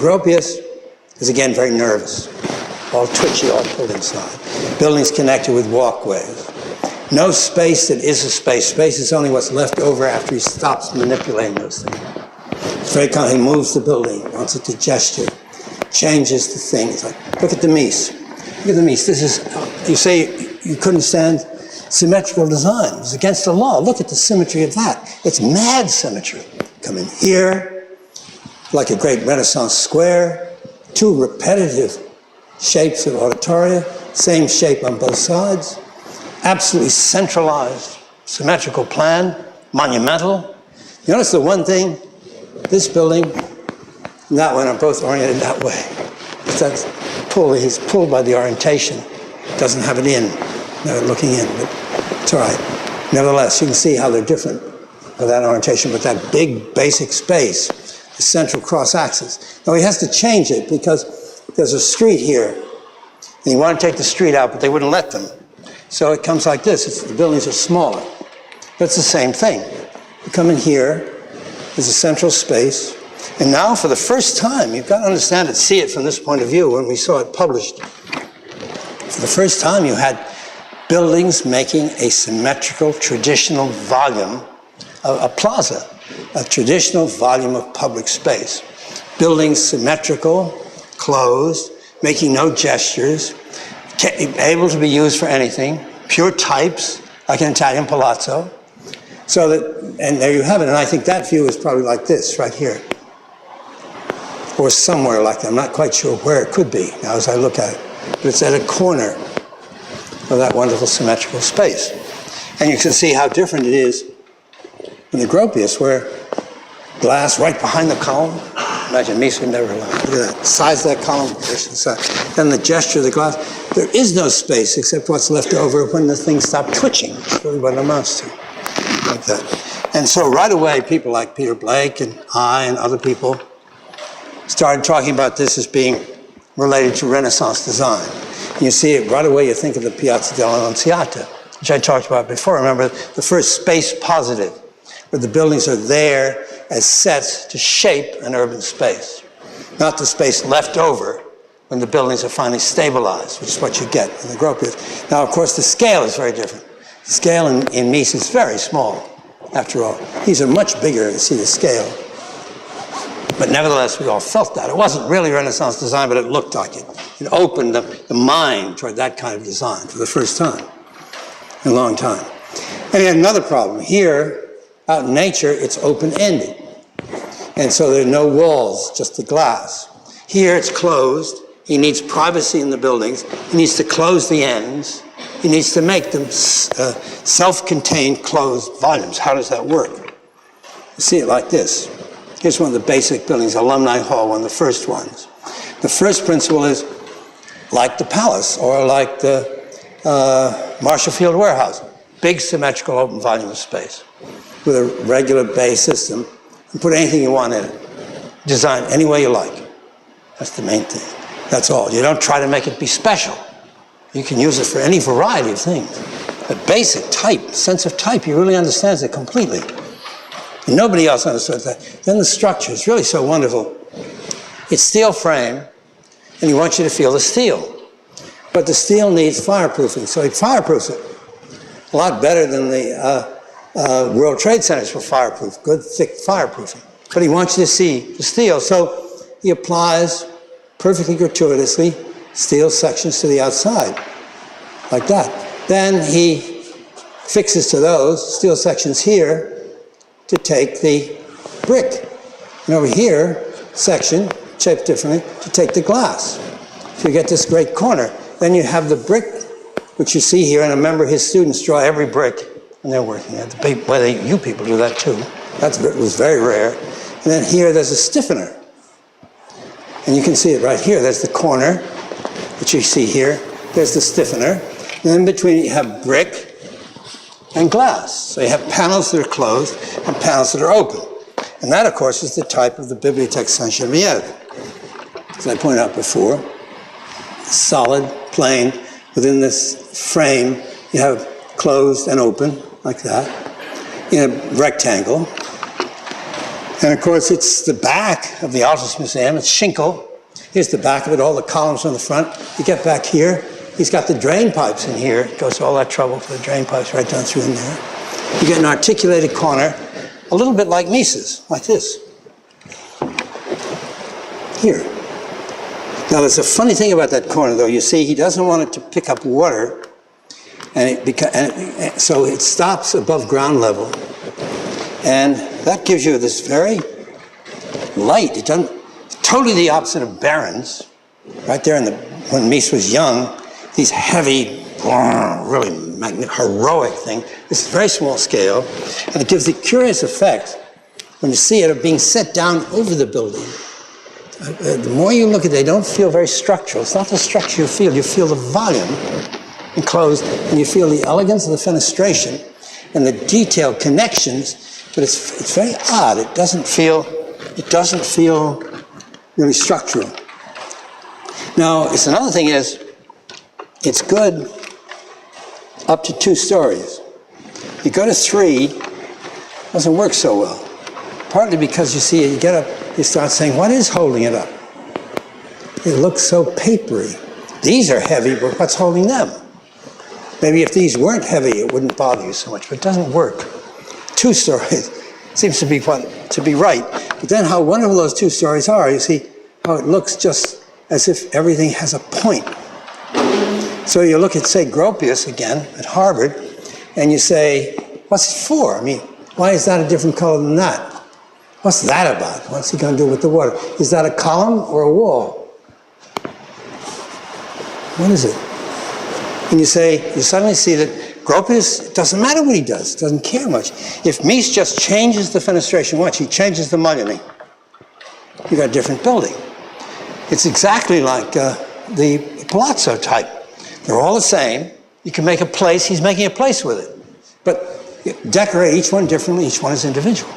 [SPEAKER 4] Gropius is, again, very nervous, all twitchy, all pulled inside. Buildings connected with walkways. No space that is a space. Space is only what's left over after he stops manipulating those things. It's very kind. He moves the building, wants it to gesture, changes the things. Like, look at the Mies. Look at the Mies. This is, you say you couldn't stand symmetrical design. It's against the law. Look at the symmetry of that. It's mad symmetry. Come in here, like a great Renaissance square, two repetitive shapes of auditoria, same shape on both sides. Absolutely centralized, symmetrical plan, monumental. You notice the one thing, this building and that one are both oriented that way. That's he's pulled by the orientation. Doesn't have it in, looking in, but it's all right. Nevertheless, you can see how they're different with that orientation, but that big basic space, the central cross axis. Now he has to change it because there's a street here, and he wanted to take the street out, but they wouldn't let them. So it comes like this. The buildings are smaller. But it's the same thing. You come in here, there's a central space, and now for the first time, you've got to understand it, see it from this point of view when we saw it published. For the first time, you had buildings making a symmetrical, traditional volume, a plaza, a traditional volume of public space. Buildings symmetrical, closed, making no gestures, able to be used for anything, pure types, like an Italian palazzo. So that, and there you have it, and I think that view is probably like this, right here. Or somewhere like that. I'm not quite sure where it could be, now as I look at it. But it's at a corner of that wonderful symmetrical space. And you can see how different it is in the Gropius, where glass right behind the column. Imagine Mies would never allow. Look at that, size of that column, this and side. Then the gesture of the glass. There is no space except what's left over when the things stop twitching. That's really what it amounts to. like that. And so right away, people like Peter Blake and I and other people started talking about this as being related to Renaissance design. And you see it right away, you think of the Piazza dell'Annunziata, which I talked about before. Remember, the first space positive, where the buildings are there as sets to shape an urban space, not the space left over when the buildings are finally stabilized, which is what you get in the Gropius. Now, of course, the scale is very different. The scale in Mies is very small, after all. These are much bigger to see the scale. But nevertheless, we all felt that. It wasn't really Renaissance design, but it looked like it. It opened the mind toward that kind of design for the first time in a long time. And he had another problem. Here, out in nature, it's open-ended. And so there are no walls, just the glass. Here, it's closed. He needs privacy in the buildings. He needs to close the ends. He needs to make them self-contained closed volumes. How does that work? You see it like this. Here's one of the basic buildings, Alumni Hall, one of the first ones. The first principle is like the Palace or like the Marshall Field Warehouse. Big symmetrical open volume of space with a regular bay system. And put anything you want in it. Design any way you like. That's the main thing. That's all. You don't try to make it be special. You can use it for any variety of things. The basic type, sense of type, he really understands it completely. And nobody else understood that. Then the structure is really so wonderful. It's steel frame, and he wants you to feel the steel. But the steel needs fireproofing, so he fireproofs it. A lot better than the World Trade Centers for fireproof, good thick fireproofing. But he wants you to see the steel, so he applies perfectly gratuitously steel sections to the outside, like that. Then he fixes to those steel sections here to take the brick. And over here, section, shaped differently, to take the glass. So you get this great corner. Then you have the brick, which you see here, and remember his students draw every brick when they're working at the well, you people do that too. That was very rare. And then here there's a stiffener. And you can see it right here. There's the corner, which you see here. There's the stiffener. And then in between you have brick and glass. So you have panels that are closed and panels that are open. And that, of course, is the type of the Bibliothèque Sainte-Geneviève. As I pointed out before, solid, plain. Within this frame, you have closed and open, like that, in a rectangle. And of course, it's the back of the Altus Museum. It's Schinkel. Here's the back of it, all the columns on the front. You get back here, he's got the drain pipes in here. It goes to all that trouble for the drain pipes right down through in there. You get an articulated corner, a little bit like Mises, like this. Here. Now, there's a funny thing about that corner, though. You see, he doesn't want it to pick up water, so it stops above ground level. And that gives you this very light, it doesn't, totally the opposite of Barron's. Right there when Mies was young, these heavy, really heroic thing. This is very small scale, and it gives the curious effect, when you see it, of being set down over the building. The more you look at it, they don't feel very structural. It's not the structure you feel the volume enclosed, and you feel the elegance of the fenestration and the detailed connections, but it's very odd. It doesn't feel really structural. Now, it's another thing is, it's good up to 2 stories. You go to 3, it doesn't work so well. Partly because you see, you get up, you start saying, what is holding it up? It looks so papery. These are heavy, but what's holding them? Maybe if these weren't heavy, it wouldn't bother you so much, but it doesn't work. 2 stories seems to be right. But then how wonderful those 2 stories are, you see how it looks just as if everything has a point. So you look at, say, Gropius again at Harvard, and you say, what's it for? I mean, why is that a different color than that? What's that about? What's he going to do with the water? Is that a column or a wall? What is it? And you suddenly see that Gropius, it doesn't matter what he does, doesn't care much. If Mies just changes the fenestration, watch, he changes the mullining. You got a different building. It's exactly like the Palazzo type. They're all the same. You can make a place, he's making a place with it. But You decorate each one differently, each one is individual.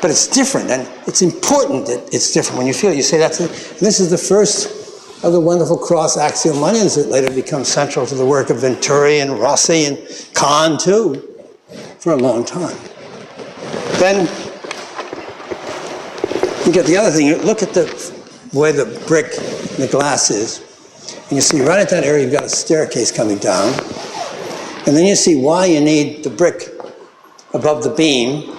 [SPEAKER 4] But it's different, and it's important that it's different. When you feel it, you say that's it. And this is the first of the wonderful cross-axial onions that later become central to the work of Venturi and Rossi and Kahn, too, for a long time. Then you get the other thing. You look at the way the brick and the glass is, and you see right at that area you've got a staircase coming down, and then you see why you need the brick above the beam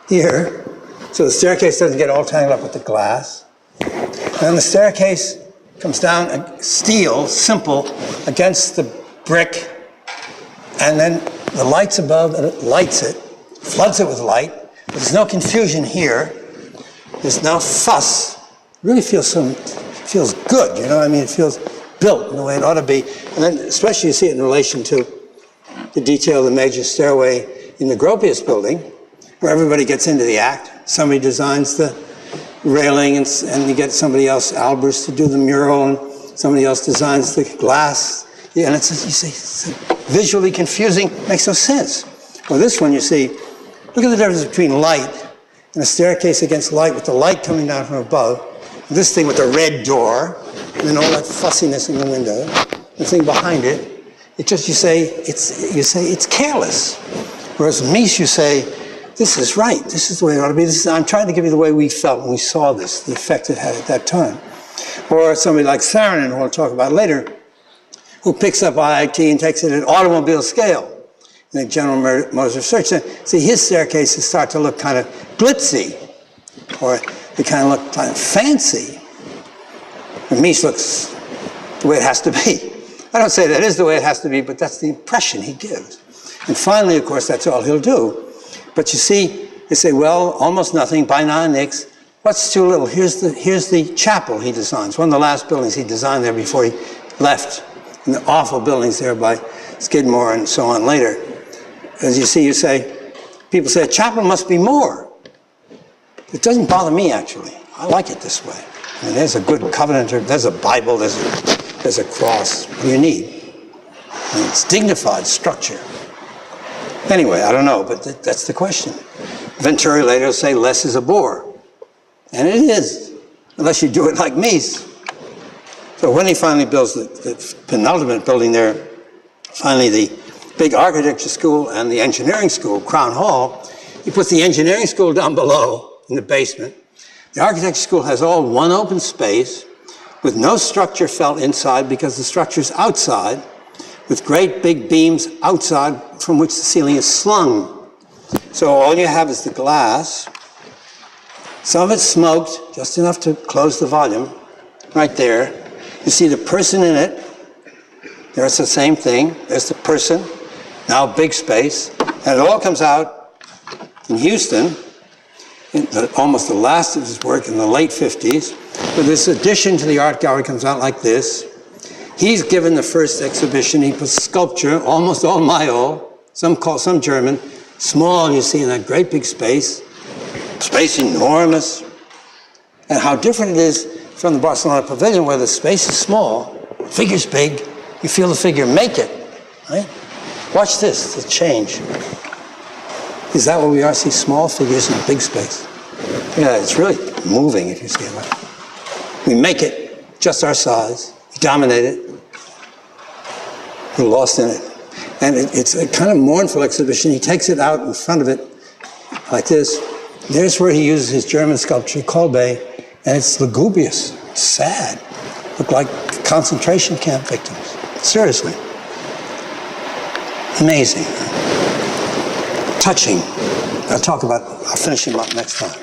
[SPEAKER 4] here, so the staircase doesn't get all tangled up with the glass. And then the staircase comes down, steel, simple, against the brick, and then the lights above, and it lights it, floods it with light. There's no confusion here. There's no fuss. It really feels good, you know what I mean? It feels built in the way it ought to be. And then especially you see it in relation to the detail of the major stairway in the Gropius building, where everybody gets into the act. Somebody designs the railing, and you get somebody else, Albers, to do the mural, and somebody else designs the glass. Yeah, and you see, it's visually confusing, makes no sense. Well, this one, you see, look at the difference between light and a staircase against light, with the light coming down from above, and this thing with the red door, and then all that fussiness in the window, the thing behind it. It just, you say it's careless. Whereas Mies, you say, this is right. This is the way it ought to be. I'm trying to give you the way we felt when we saw this, the effect it had at that time. Or somebody like Saarinen, who we'll talk about later, who picks up IIT and takes it at automobile scale in the General Motors Research Center. See, his staircases start to look kind of glitzy, or they kind of look kind of fancy. And Mies looks the way it has to be. I don't say that is the way it has to be, but that's the impression he gives. And finally, of course, that's all he'll do. But you see, they say, well, almost nothing, by nix. What's too little? Here's the chapel he designs, one of the last buildings he designed there before he left, and the awful buildings there by Skidmore and so on later. As you see, people say, a chapel must be more. It doesn't bother me, actually. I like it this way. I mean, there's a good covenant, there's a Bible, there's a cross. What do you need? I mean, it's dignified structure. Anyway, I don't know, but that's the question. Venturi later will say less is a bore. And it is, unless you do it like Mies. So when he finally builds the penultimate building there, finally the big architecture school and the engineering school, Crown Hall, he puts the engineering school down below in the basement. The architecture school has all one open space with no structure felt inside because the structure's outside, with great big beams outside from which the ceiling is slung. So all you have is the glass. Some of it's smoked, just enough to close the volume, right there. You see the person in it. There's the same thing. There's the person, now big space. And it all comes out in Houston, in almost the last of his work in the late 50s. But this addition to the art gallery comes out like this. He's given the first exhibition. He puts sculpture, almost all Mayo, some German, small, you see, in that great big space enormous. And how different it is from the Barcelona Pavilion, where the space is small, figure's big, you feel the figure make it, right? Watch this, the change. Is that what we are? See small figures in big space. Yeah, it's really moving if you see it right. We make it just our size. We dominate it. We're lost in it. And it's a kind of mournful exhibition. He takes it out in front of it like this. There's where he uses his German sculpture, Kolbe, and it's lugubrious. It's sad. Look like concentration camp victims. Seriously. Amazing. Touching. I'll finish him up next time.